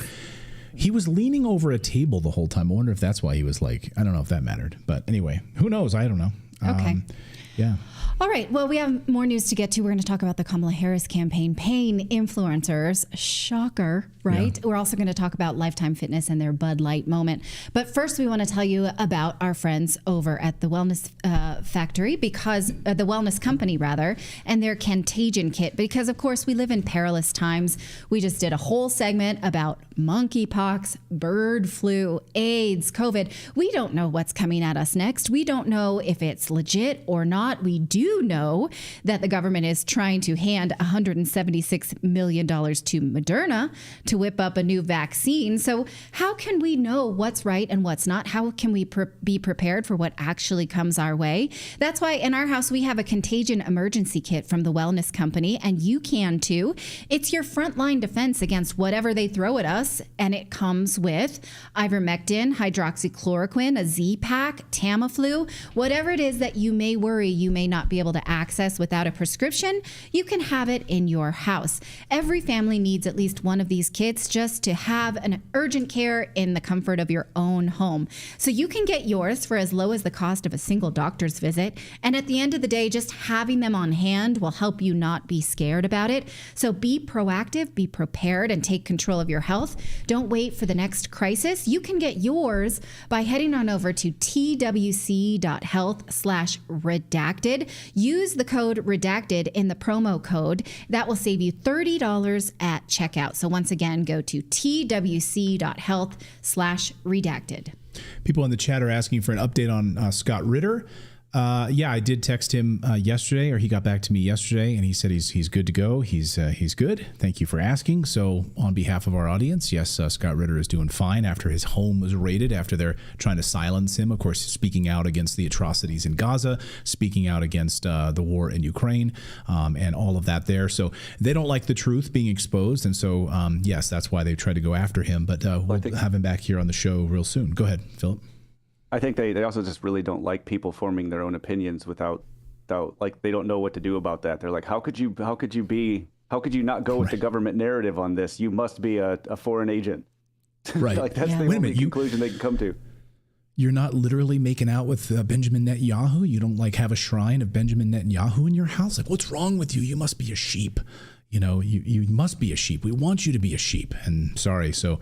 He was leaning over a table the whole time. I wonder if that's why he was like, I don't know if that mattered. But anyway, who knows? I don't know. Okay. Yeah. All right. Well, we have more news to get to. We're going to talk about the Kamala Harris campaign paying influencers. Shocker, right? Yeah. We're also going to talk about Lifetime Fitness and their Bud Light moment. But first, we want to tell you about our friends over at the Wellness Factory, because the Wellness Company, rather, and their Contagion Kit. Because, of course, we live in perilous times. We just did a whole segment about monkeypox, bird flu, AIDS, COVID. We don't know what's coming at us next. We don't know if it's legit or not. We do know that the government is trying to hand $176 million to Moderna to whip up a new vaccine. So how can we know what's right and what's not? How can we be prepared for what actually comes our way? That's why in our house, we have a contagion emergency kit from the Wellness Company, and you can too. It's your frontline defense against whatever they throw at us, and it comes with ivermectin, hydroxychloroquine, a Z-Pack, Tamiflu, whatever it is that you may worry you may not be able to access without a prescription, you can have it in your house. Every family needs at least one of these kits just to have an urgent care in the comfort of your own home. So you can get yours for as low as the cost of a single doctor's visit. And at the end of the day, just having them on hand will help you not be scared about it. So be proactive, be prepared, and take control of your health. Don't wait for the next crisis. You can get yours by heading on over to twc.health/redacted. Use the code redacted in the promo code. That will save you $30 at checkout. So once again, go to twc.health/redacted. People in the chat are asking for an update on Scott Ritter. I did text him yesterday, or he got back to me yesterday, and he said he's good to go. He's good. Thank you for asking. So on behalf of our audience, yes, Scott Ritter is doing fine after his home was raided, after they're trying to silence him, of course, speaking out against the atrocities in Gaza, speaking out against the war in Ukraine, and all of that there. So they don't like the truth being exposed. And so, yes, that's why they tried to go after him. But we'll have him back here on the show real soon. Go ahead, Philip. I think they also just really don't like people forming their own opinions without like they don't know what to do about that. They're like, how could you not go with the government narrative on this? You must be a foreign agent. Right. Like that's the only conclusion they can come to. You're not literally making out with Benjamin Netanyahu. You don't like have a shrine of Benjamin Netanyahu in your house. Like, what's wrong with you? You must be a sheep. you must be a sheep. We want you to be a sheep. And sorry, so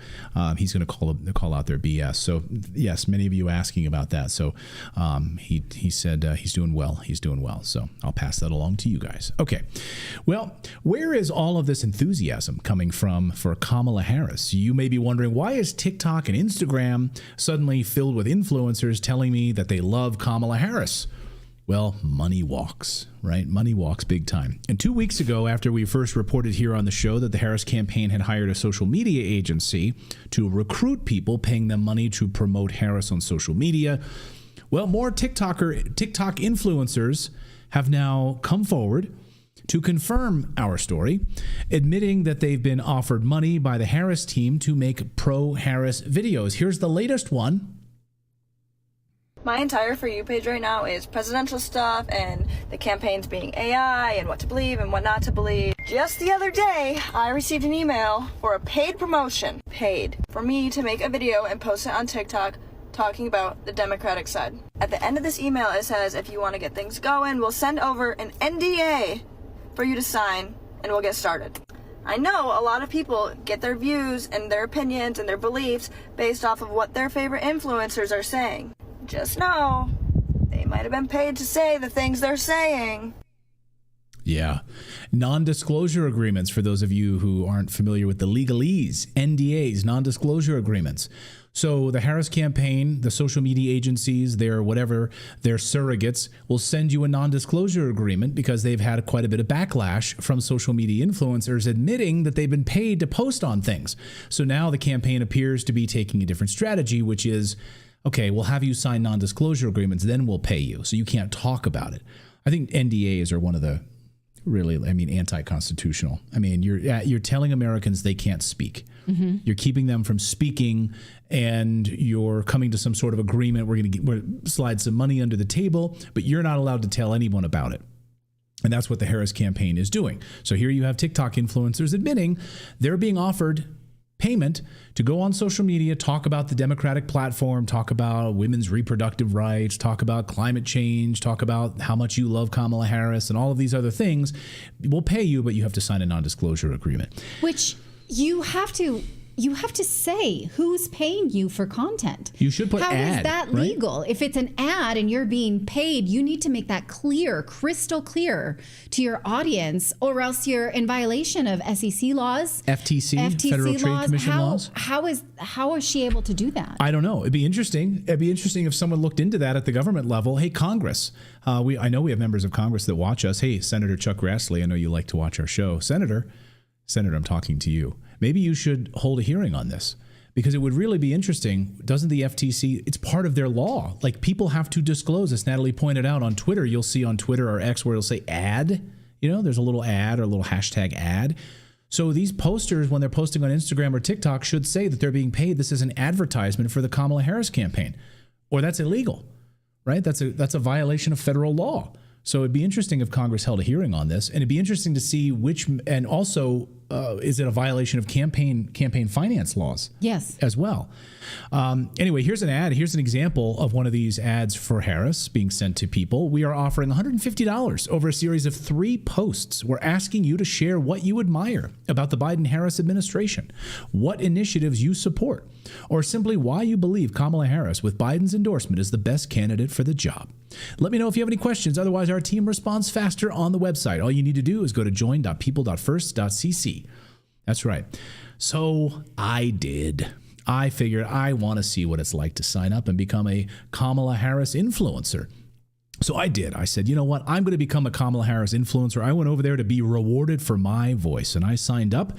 he's going to call out their BS. So yes, many of you asking about that. So he said he's doing well. He's doing well. So I'll pass that along to you guys. Okay. Well, where is all of this enthusiasm coming from for Kamala Harris? You may be wondering, why is TikTok and Instagram suddenly filled with influencers telling me that they love Kamala Harris? Well, money walks, right? Money walks big time. And 2 weeks ago, after we first reported here on the show that the Harris campaign had hired a social media agency to recruit people, paying them money to promote Harris on social media, well, more TikTok influencers have now come forward to confirm our story, admitting that they've been offered money by the Harris team to make pro-Harris videos. Here's the latest one. My entire For You page right now is presidential stuff and the campaigns being AI and what to believe and what not to believe. Just the other day, I received an email for a paid promotion, for me to make a video and post it on TikTok talking about the Democratic side. At the end of this email, it says, if you want to get things going, we'll send over an NDA for you to sign and we'll get started. I know a lot of people get their views and their opinions and their beliefs based off of what their favorite influencers are saying. Just know, they might have been paid to say the things they're saying. Yeah. Non-disclosure agreements, for those of you who aren't familiar with the legalese, NDAs, non-disclosure agreements. So the Harris campaign, the social media agencies, their surrogates will send you a non-disclosure agreement because they've had quite a bit of backlash from social media influencers admitting that they've been paid to post on things. So now the campaign appears to be taking a different strategy, which is, okay, we'll have you sign non-disclosure agreements, then we'll pay you. So you can't talk about it. I think NDAs are one of the anti-constitutional. You're telling Americans they can't speak. Mm-hmm. You're keeping them from speaking, and you're coming to some sort of agreement. We're going to slide some money under the table, but you're not allowed to tell anyone about it. And that's what the Harris campaign is doing. So here you have TikTok influencers admitting they're being offered payment to go on social media, talk about the Democratic platform, talk about women's reproductive rights, talk about climate change, talk about how much you love Kamala Harris and all of these other things. We'll pay you, but you have to sign a non-disclosure agreement. Which you have to say who's paying you for content. You should put ad. How is that right? legal? If it's an ad and you're being paid, you need to make that clear, crystal clear to your audience, or else you're in violation of SEC laws, FTC Federal Trade Commission laws. How is she able to do that? I don't know. It'd be interesting. It'd be interesting if someone looked into that at the government level. Hey, Congress. I know we have members of Congress that watch us. Hey, Senator Chuck Grassley, I know you like to watch our show. Senator, I'm talking to you. Maybe you should hold a hearing on this, because it would really be interesting. Doesn't the FTC, it's part of their law. Like, people have to disclose, as Natalie pointed out on Twitter. You'll see on Twitter or X where it'll say ad. There's a little ad or a little hashtag ad. So these posters, when they're posting on Instagram or TikTok, should say that they're being paid. This is an advertisement for the Kamala Harris campaign, or that's illegal, right? That's a violation of federal law. So it'd be interesting if Congress held a hearing on this, and it'd be interesting to see and also, is it a violation of campaign finance laws? Yes. As well. Anyway, here's an ad. Here's an example of one of these ads for Harris being sent to people. We are offering $150 over a series of 3 posts. We're asking you to share what you admire about the Biden-Harris administration, what initiatives you support, or simply why you believe Kamala Harris, with Biden's endorsement, is the best candidate for the job. Let me know if you have any questions. Otherwise, our team responds faster on the website. All you need to do is go to join.people.first.cc. That's right. So I did. I figured I want to see what it's like to sign up and become a Kamala Harris influencer. So I did. I said, you know what? I'm going to become a Kamala Harris influencer. I went over there to be rewarded for my voice, and I signed up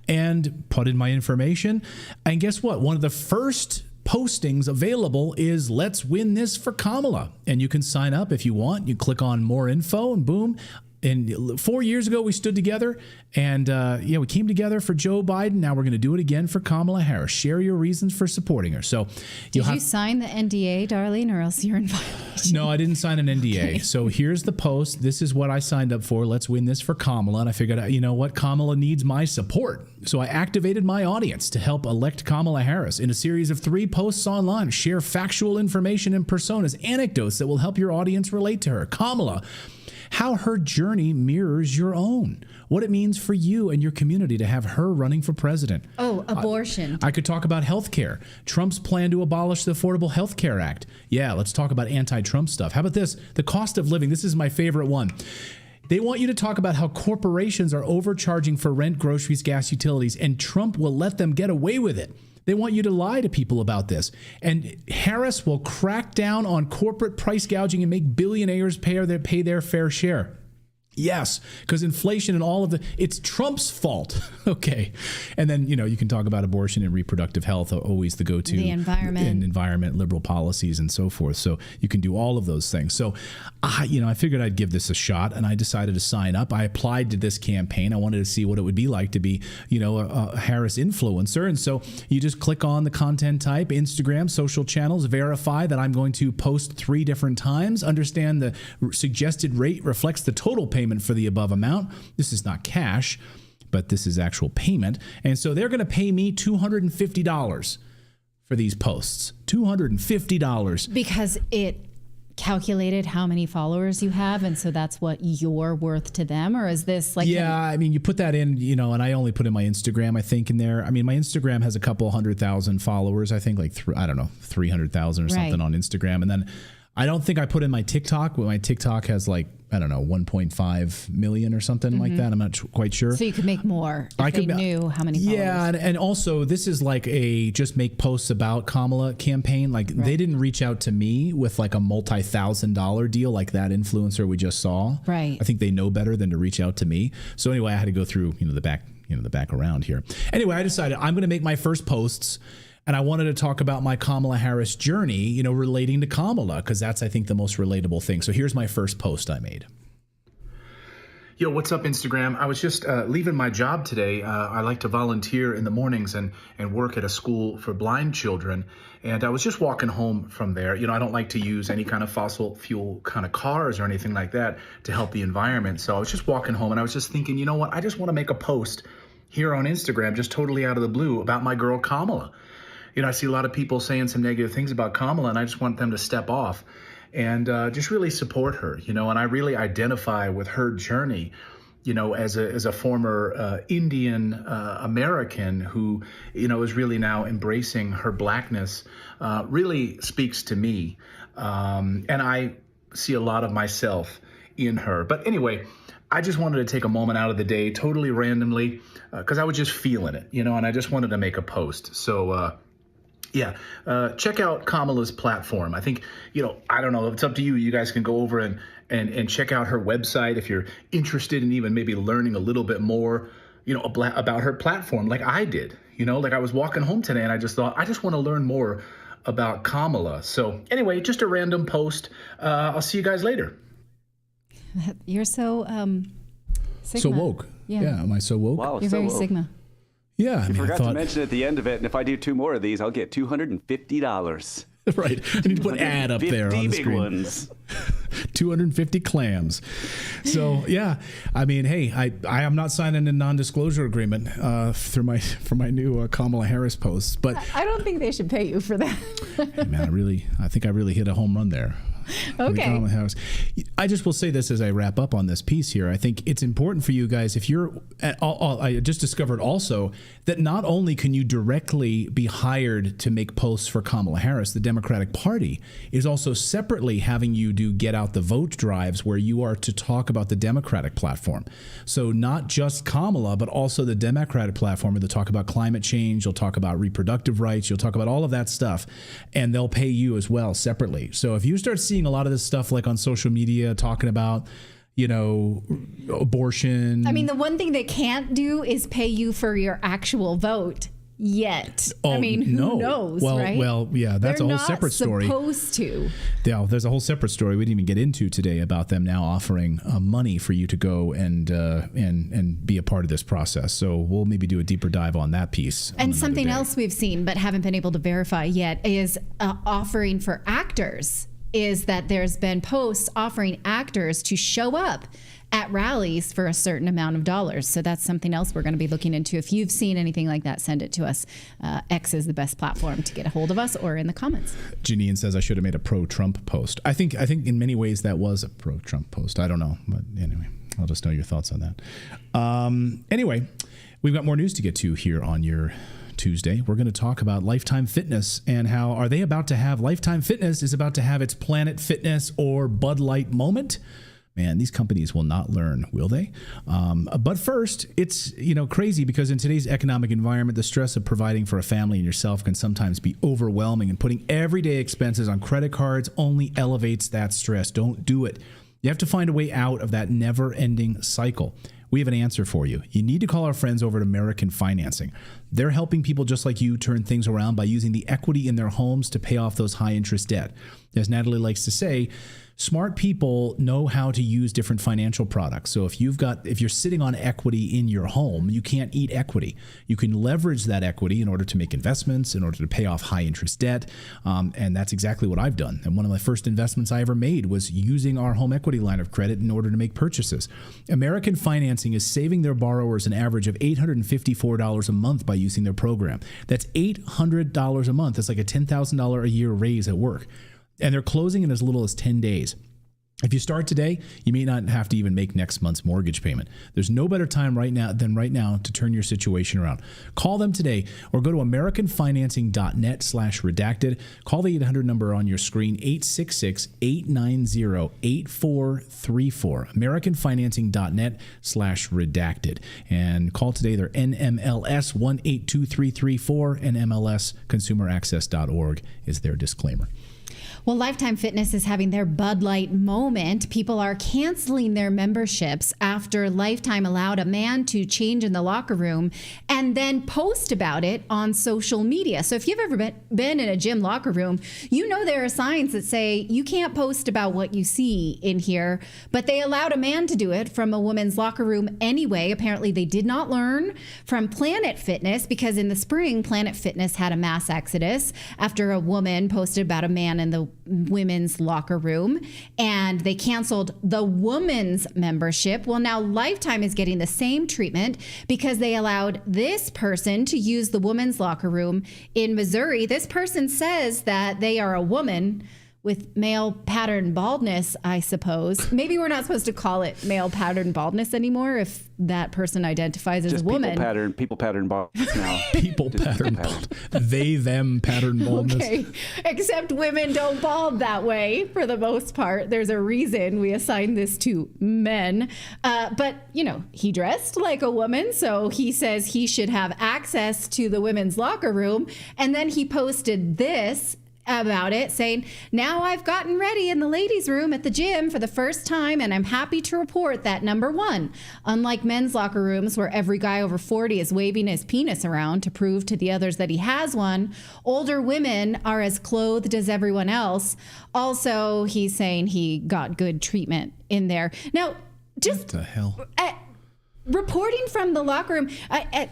and put in my information. And guess what? One of the first postings available is "Let's win this for Kamala." And you can sign up if you want. You click on more info and boom. And 4 years ago, we stood together and we came together for Joe Biden. Now we're going to do it again for Kamala Harris. Share your reasons for supporting her. So, did you sign the NDA, Darlene, or else you're in violation? No, I didn't sign an NDA. Okay. So here's the post. This is what I signed up for. Let's win this for Kamala. And I figured, you know what? Kamala needs my support. So I activated my audience to help elect Kamala Harris in a series of 3 posts online. Share factual information and personas, anecdotes that will help your audience relate to her. Kamala how her journey mirrors your own, what it means for you and your community to have her running for president. Oh, abortion. I could talk about healthcare. Trump's plan to abolish the Affordable Health Care Act. Yeah, let's talk about anti-Trump stuff. How about this? The cost of living. This is my favorite one. They want you to talk about how corporations are overcharging for rent, groceries, gas, utilities, and Trump will let them get away with it. They want you to lie to people about this. And Harris will crack down on corporate price gouging and make billionaires pay their fair share. Yes, because inflation and all of it's Trump's fault. Okay. And then, you can talk about abortion and reproductive health, always the go-to. The environment. And environment, liberal policies and so forth. So you can do all of those things. So, I figured I'd give this a shot and I decided to sign up. I applied to this campaign. I wanted to see what it would be like to be, a Harris influencer. And so you just click on the content type, Instagram, social channels, verify that I'm going to post 3 different times, understand the suggested rate reflects the total payment for the above amount. This is not cash, but this is actual payment. And so they're going to pay me $250 for these posts. $250. Because it calculated how many followers you have, and so that's what you're worth to them? Or is this like... Yeah, you put that in, and I only put in my Instagram, I think, in there. My Instagram has a couple 100,000 followers, I think, 300,000 or something on Instagram. And then I don't think I put in my TikTok, but my TikTok has 1.5 million or something like that. I'm not quite sure. So you could make more if they knew how many followers. Yeah, and also this is like a just make posts about Kamala campaign. They didn't reach out to me with a multi-$1,000 deal like that influencer we just saw. Right. I think they know better than to reach out to me. So anyway, I had to go through the back around here. Anyway, I decided I'm going to make my first posts. And I wanted to talk about my Kamala Harris journey, relating to Kamala, because that's, I think, the most relatable thing. So here's my first post I made. Yo, what's up, Instagram? I was just leaving my job today. I like to volunteer in the mornings and work at a school for blind children. And I was just walking home from there. I don't like to use any kind of fossil fuel kind of cars or anything like that to help the environment. So I was just walking home and I was just thinking, you know what? I just want to make a post here on Instagram, just totally out of the blue, about my girl Kamala. I see a lot of people saying some negative things about Kamala, and I just want them to step off and just really support her, and I really identify with her journey, as a former Indian American who, is really now embracing her blackness, really speaks to me. And I see a lot of myself in her. But anyway, I just wanted to take a moment out of the day, totally randomly, because I was just feeling it, and I just wanted to make a post. So, check out Kamala's platform. I think, I don't know, it's up to you. You guys can go over and check out her website if you're interested in even maybe learning a little bit more, about her platform like I did. I was walking home today and I just thought, I just want to learn more about Kamala. So anyway, just a random post. I'll see you guys later. You're so Sigma. So woke. Yeah. Am I so woke? Wow, you're so very woke. Sigma. Yeah, I forgot to mention at the end of it, and if I do 2 more of these, I'll get $250. Right. I need to put ad up there on the screen. Ones. 250 clams. So yeah, hey, I am not signing a non-disclosure agreement for my new Kamala Harris posts, but I don't think they should pay you for that. Hey man, I think I really hit a home run there. Okay. I just will say this as I wrap up on this piece here. I think it's important for you guys, if you're, I just discovered also that not only can you directly be hired to make posts for Kamala Harris, the Democratic Party is also separately having you do get out the vote drives where you are to talk about the Democratic platform. So not just Kamala, but also the Democratic platform, where they'll talk about climate change, you'll talk about reproductive rights, you'll talk about all of that stuff, and they'll pay you as well separately. So if you start seeing a lot of this stuff on social media talking about, abortion. The one thing they can't do is pay you for your actual vote yet. Oh, who knows, right? Well, yeah, that's a whole separate story. They're not supposed to. Yeah, there's a whole separate story we didn't even get into today about them now offering money for you to go and be a part of this process. So we'll maybe do a deeper dive on that piece. And something else we've seen but haven't been able to verify yet is offering for actors is that there's been posts offering actors to show up at rallies for a certain amount of dollars. So that's something else we're going to be looking into. If you've seen anything like that, send it to us. X is the best platform to get a hold of us, or in the comments. Janine says I should have made a pro-Trump post. I think in many ways that was a pro-Trump post. I don't know. But anyway, I'll just know your thoughts on that. Anyway, we've got more news to get to here on your Tuesday. We're going to talk about Lifetime Fitness and how Lifetime Fitness is about to have its Planet Fitness or Bud Light moment. Man, these companies will not learn, will they? But first, it's crazy because in today's economic environment, the stress of providing for a family and yourself can sometimes be overwhelming, and putting everyday expenses on credit cards only elevates that stress. Don't do it. You have to find a way out of that never-ending cycle. We have an answer for you. You need to call our friends over at American Financing. They're helping people just like you turn things around by using the equity in their homes to pay off those high-interest debt. As Natalie likes to say, smart people know how to use different financial products. So if you're sitting on equity in your home, you can't eat equity. You can leverage that equity in order to make investments, in order to pay off high interest debt. And that's exactly what I've done. And one of my first investments I ever made was using our home equity line of credit in order to make purchases. American Financing is saving their borrowers an average of $854 a month by using their program. That's $800 a month. That's like a $10,000 a year raise at work. And they're closing in as little as 10 days. If you start today, you may not have to even make next month's mortgage payment. There's no better time right now to turn your situation around. Call them today or go to americanfinancing.net/redacted. Call the 800 number on your screen, 866-890-8434. americanfinancing.net/redacted. And call today. They're NMLS 182334, and MLSconsumeraccess.org is their disclaimer. Well, Lifetime Fitness is having their Bud Light moment. People are canceling their memberships after Lifetime allowed a man to change in the locker room and then post about it on social media. So if you've ever been in a gym locker room, you know there are signs that say you can't post about what you see in here, but they allowed a man to do it from a woman's locker room anyway. Apparently they did not learn from Planet Fitness, because in the spring, Planet Fitness had a mass exodus after a woman posted about a man in the women's locker room, and they canceled the women's membership. Well, now Lifetime is getting the same treatment because they allowed this person to use the women's locker room in Missouri. This person says that they are a woman with male pattern baldness, I suppose. Maybe we're not supposed to call it male pattern baldness anymore if that person identifies as just a woman. People pattern baldness now. People pattern bald. They, them pattern baldness. Okay, except women don't bald that way for the most part. There's a reason we assign this to men. But, he dressed like a woman, so he says he should have access to the women's locker room. And then he posted this about it, saying, now I've gotten ready in the ladies' room at the gym for the first time, and I'm happy to report that, number one, unlike men's locker rooms where every guy over 40 is waving his penis around to prove to the others that he has one, older women are as clothed as everyone else. Also, he's saying he got good treatment in there. Now, just what the hell? Reporting from the locker room,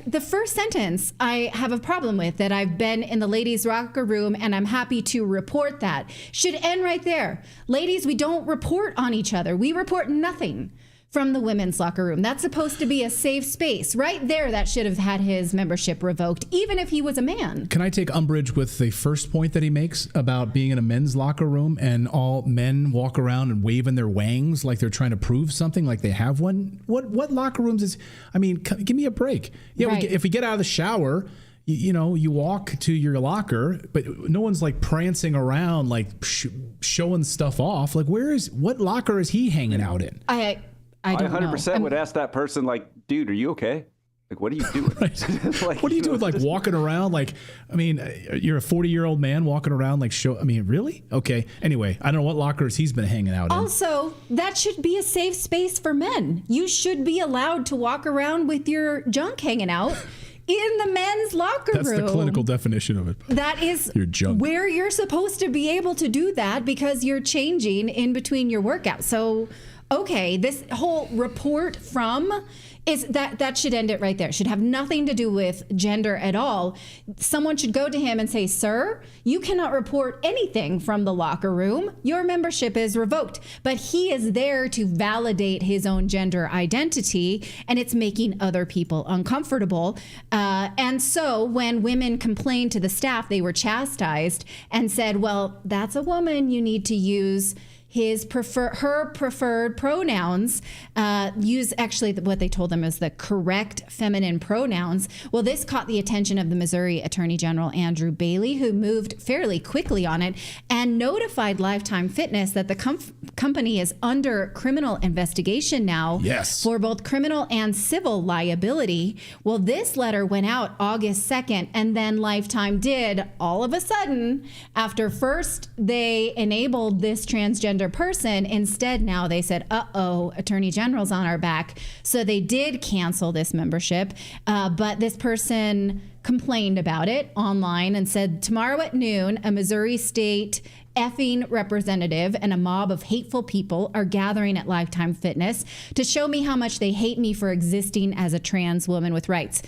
the first sentence I have a problem with, that I've been in the ladies' locker room and I'm happy to report that, should end right there. Ladies, we don't report on each other. We report nothing from the women's locker room. That's supposed to be a safe space. Right there, that should have had his membership revoked, even if he was a man. Can I take umbrage with the first point that he makes about being in a men's locker room and all men walk around and waving their wangs like they're trying to prove something, like they have one? What locker rooms is, give me a break. Yeah, right. If we get out of the shower, you walk to your locker, but no one's like prancing around, like showing stuff off. Like, what locker is he hanging out in? I don't 100% would ask that person, like, dude, are you okay? Like, what are you doing? Right. Like, what are you doing? Like walking around? Like, you're a 40-year-old man walking around like really? Okay. Anyway, I don't know what lockers he's been hanging out in. Also, that should be a safe space for men. You should be allowed to walk around with your junk hanging out in the men's locker room. That's the clinical definition of it. That is your junk. Where you're supposed to be able to do that because you're changing in between your workouts. So okay, this whole report from is that should end it right there. Should have nothing to do with gender at all. Someone should go to him and say, sir, you cannot report anything from the locker room. Your membership is revoked. But he is there to validate his own gender identity, and it's making other people uncomfortable. And so when women complained to the staff, they were chastised and said, well, that's a woman. You need to use her preferred pronouns, use actually what they told them is the correct feminine pronouns. Well, this caught the attention of the Missouri Attorney General Andrew Bailey, who moved fairly quickly on it and notified Lifetime Fitness that the company is under criminal investigation now for both criminal and civil liability. Well, this letter went out August 2nd, and then Lifetime did all of a sudden, after first they enabled this transgender person, instead now they said, uh-oh, Attorney General's on our back. So they did cancel this membership, but this person complained about it online and said, tomorrow at noon, a Missouri State effing representative and a mob of hateful people are gathering at Lifetime Fitness to show me how much they hate me for existing as a trans woman with rights.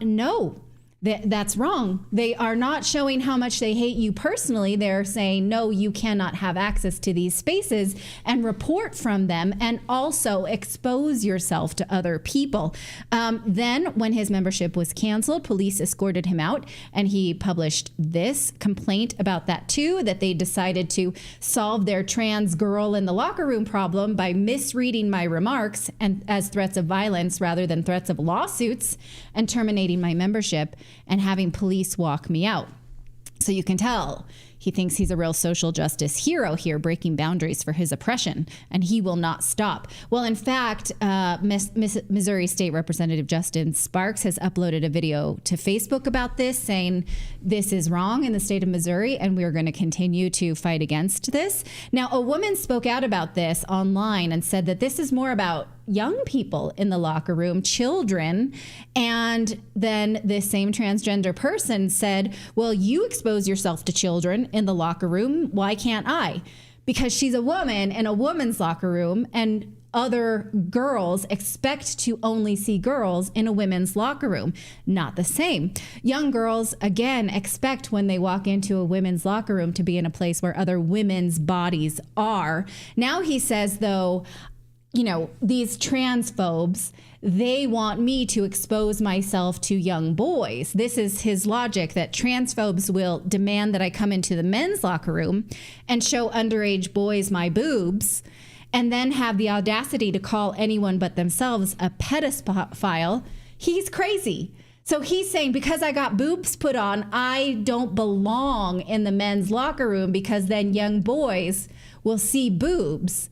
No. That's wrong. They are not showing how much they hate you personally. They're saying, no, you cannot have access to these spaces and report from them and also expose yourself to other people. Then when his membership was canceled, police escorted him out, and he published this complaint about that too, that they decided to solve their trans girl in the locker room problem by misreading my remarks and as threats of violence rather than threats of lawsuits, and terminating my membership and having police walk me out. So you can tell he thinks he's a real social justice hero here, breaking boundaries for his oppression, and he will not stop. Well, in fact, Missouri State Representative Justin Sparks has uploaded a video to Facebook about this, saying this is wrong in the state of Missouri, and we're going to continue to fight against this. Now, a woman spoke out about this online and said that this is more about young people in the locker room, children. And then this same transgender person said, well, you expose yourself to children in the locker room. Why can't I? Because she's a woman in a woman's locker room, and other girls expect to only see girls in a women's locker room. Not the same. Young girls, again, expect when they walk into a women's locker room to be in a place where other women's bodies are. Now he says, though, you know, these transphobes, they want me to expose myself to young boys. This is his logic, that transphobes will demand that I come into the men's locker room and show underage boys my boobs, and then have the audacity to call anyone but themselves a pedophile. He's crazy. So he's saying, because I got boobs put on, I don't belong in the men's locker room because then young boys will see boobs.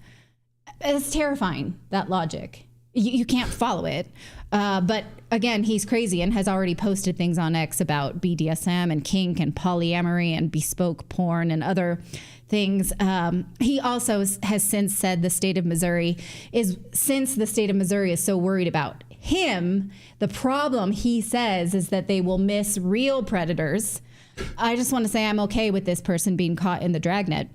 It's terrifying, that logic. You can't follow it. But again, he's crazy and has already posted things on X about BDSM and kink and polyamory and bespoke porn and other things. He also has since said the state of Missouri is so worried about him, the problem, he says, is that they will miss real predators. I just want to say I'm okay with this person being caught in the dragnet.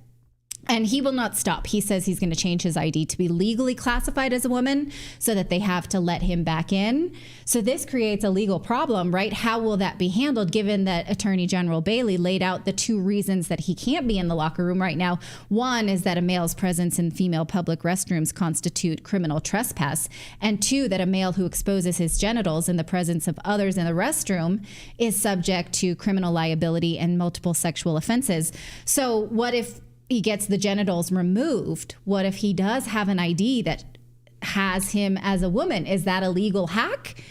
And he will not stop. He says he's going to change his ID to be legally classified as a woman so that they have to let him back in. So this creates a legal problem, right? How will that be handled, given that Attorney General Bailey laid out the two reasons that he can't be in the locker room right now? One is that a male's presence in female public restrooms constitute criminal trespass. And two, that a male who exposes his genitals in the presence of others in the restroom is subject to criminal liability and multiple sexual offenses. So what if he gets the genitals removed? What if he does have an ID that has him as a woman? Is that a legal hack?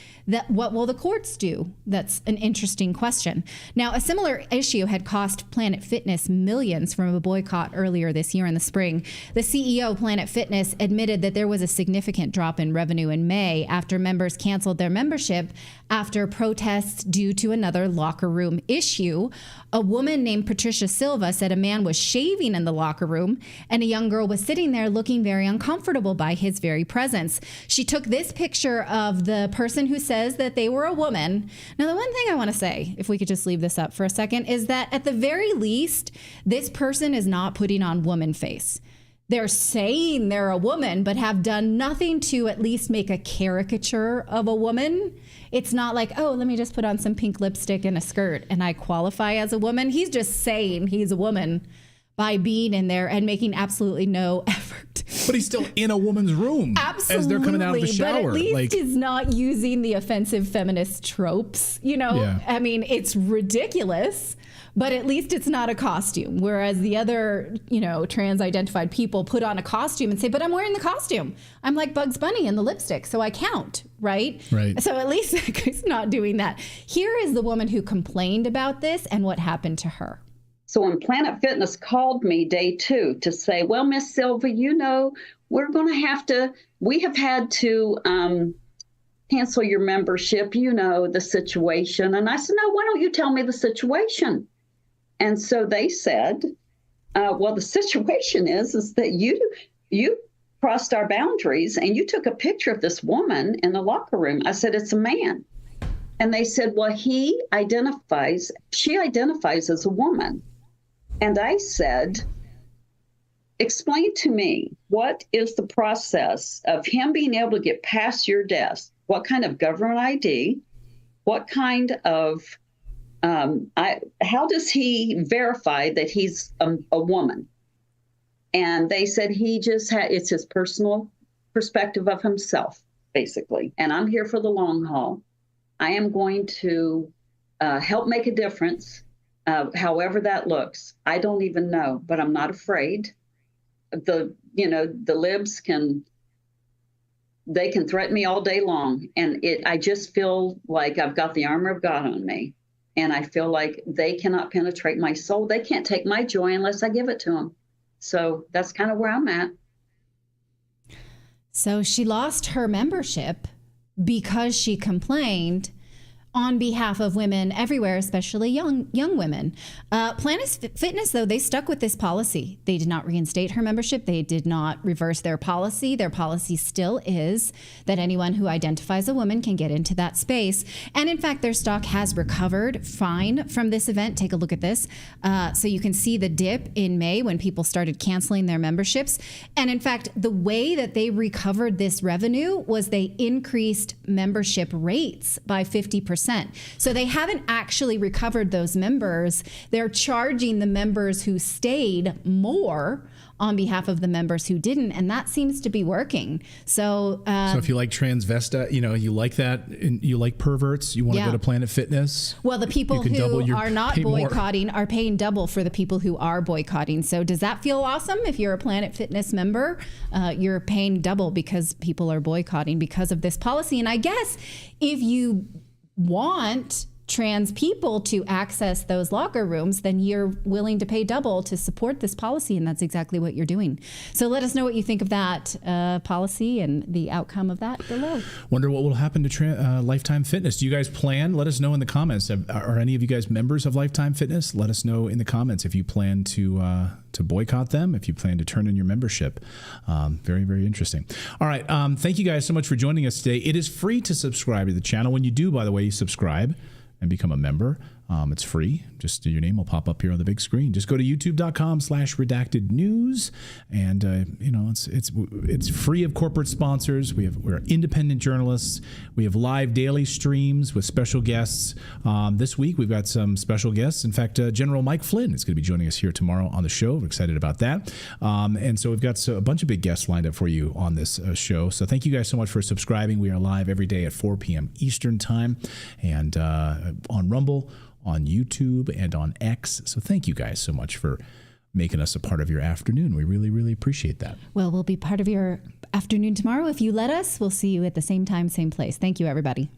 What will the courts do? That's an interesting question. Now, a similar issue had cost Planet Fitness millions from a boycott earlier this year in the spring. The CEO of Planet Fitness admitted that there was a significant drop in revenue in May after members canceled their membership after protests due to another locker room issue. A woman named Patricia Silva said a man was shaving in the locker room and a young girl was sitting there looking very uncomfortable by his very presence. She took this picture of the person who says that they were a woman. Now, the one thing I want to say, if we could just leave this up for a second, is that at the very least, this person is not putting on woman face. they're saying they're a woman, but have done nothing to at least make a caricature of a woman. It's not like, oh, let me just put on some pink lipstick and a skirt and I qualify as a woman. He's just saying he's a woman by being in there and making absolutely no effort. But he's still in a woman's room as they're coming out of the shower. But at least he's not using the offensive feminist tropes. I mean, it's ridiculous. But at least it's not a costume. Whereas the other, trans-identified people put on a costume and say, but I'm wearing the costume. I'm like Bugs Bunny in the lipstick, so I count, right? Right. So at least he's not doing that. Here is the woman who complained about this and what happened to her. So when Planet Fitness called me day 2 to say, well, Miss Silva, we have had to cancel your membership, the situation. And I said, no, why don't you tell me the situation? And so they said, well, the situation is that you crossed our boundaries and you took a picture of this woman in the locker room. I said, it's a man. And they said, well, she identifies as a woman. And I said, explain to me, what is the process of him being able to get past your desk? What kind of government ID? What kind of how does he verify that he's a woman? And they said it's his personal perspective of himself, basically. And I'm here for the long haul. I am going to help make a difference, however that looks. I don't even know, but I'm not afraid. The libs can threaten me all day long. And I just feel like I've got the armor of God on me. And I feel like they cannot penetrate my soul. They can't take my joy unless I give it to them. So that's kind of where I'm at. So she lost her membership because she complained on behalf of women everywhere, especially young women. Planet Fitness, though, they stuck with this policy. They did not reinstate her membership. They did not reverse their policy. Their policy still is that anyone who identifies a woman can get into that space. And in fact, their stock has recovered fine from this event. Take a look at this. So you can see the dip in May when people started canceling their memberships. And in fact, the way that they recovered this revenue was they increased membership rates by 50%. So they haven't actually recovered those members. They're charging the members who stayed more on behalf of the members who didn't, and that seems to be working. So if you like transvestite, you like that, and you like perverts, you want to go to Planet Fitness. Well, the people who are not boycotting are paying double for the people who are boycotting. So does that feel awesome? If you're a Planet Fitness member, you're paying double because people are boycotting because of this policy. And I guess if you want trans people to access those locker rooms, then you're willing to pay double to support this policy, and that's exactly what you're doing. So let us know what you think of that policy and the outcome of that below. Wonder what will happen to Lifetime Fitness. Do you guys plan? Let us know in the comments. Are any of you guys members of Lifetime Fitness? Let us know in the comments if you plan to boycott them, if you plan to turn in your membership. Very, very interesting. All right. Thank you guys so much for joining us today. It is free to subscribe to the channel. When you do, by the way, you subscribe and become a member. It's free. Just your name will pop up here on the big screen. Just go to youtube.com/redacted news. And, it's free of corporate sponsors. We're independent journalists. We have live daily streams with special guests. This week, we've got some special guests. In fact, General Mike Flynn is going to be joining us here tomorrow on the show. We're excited about that. And so we've got a bunch of big guests lined up for you on this show. So thank you guys so much for subscribing. We are live every day at 4 p.m. Eastern time, and on Rumble, on YouTube, and on X. So thank you guys so much for making us a part of your afternoon. We really, really appreciate that. Well, we'll be part of your afternoon tomorrow if you let us. We'll see you at the same time, same place. Thank you, everybody.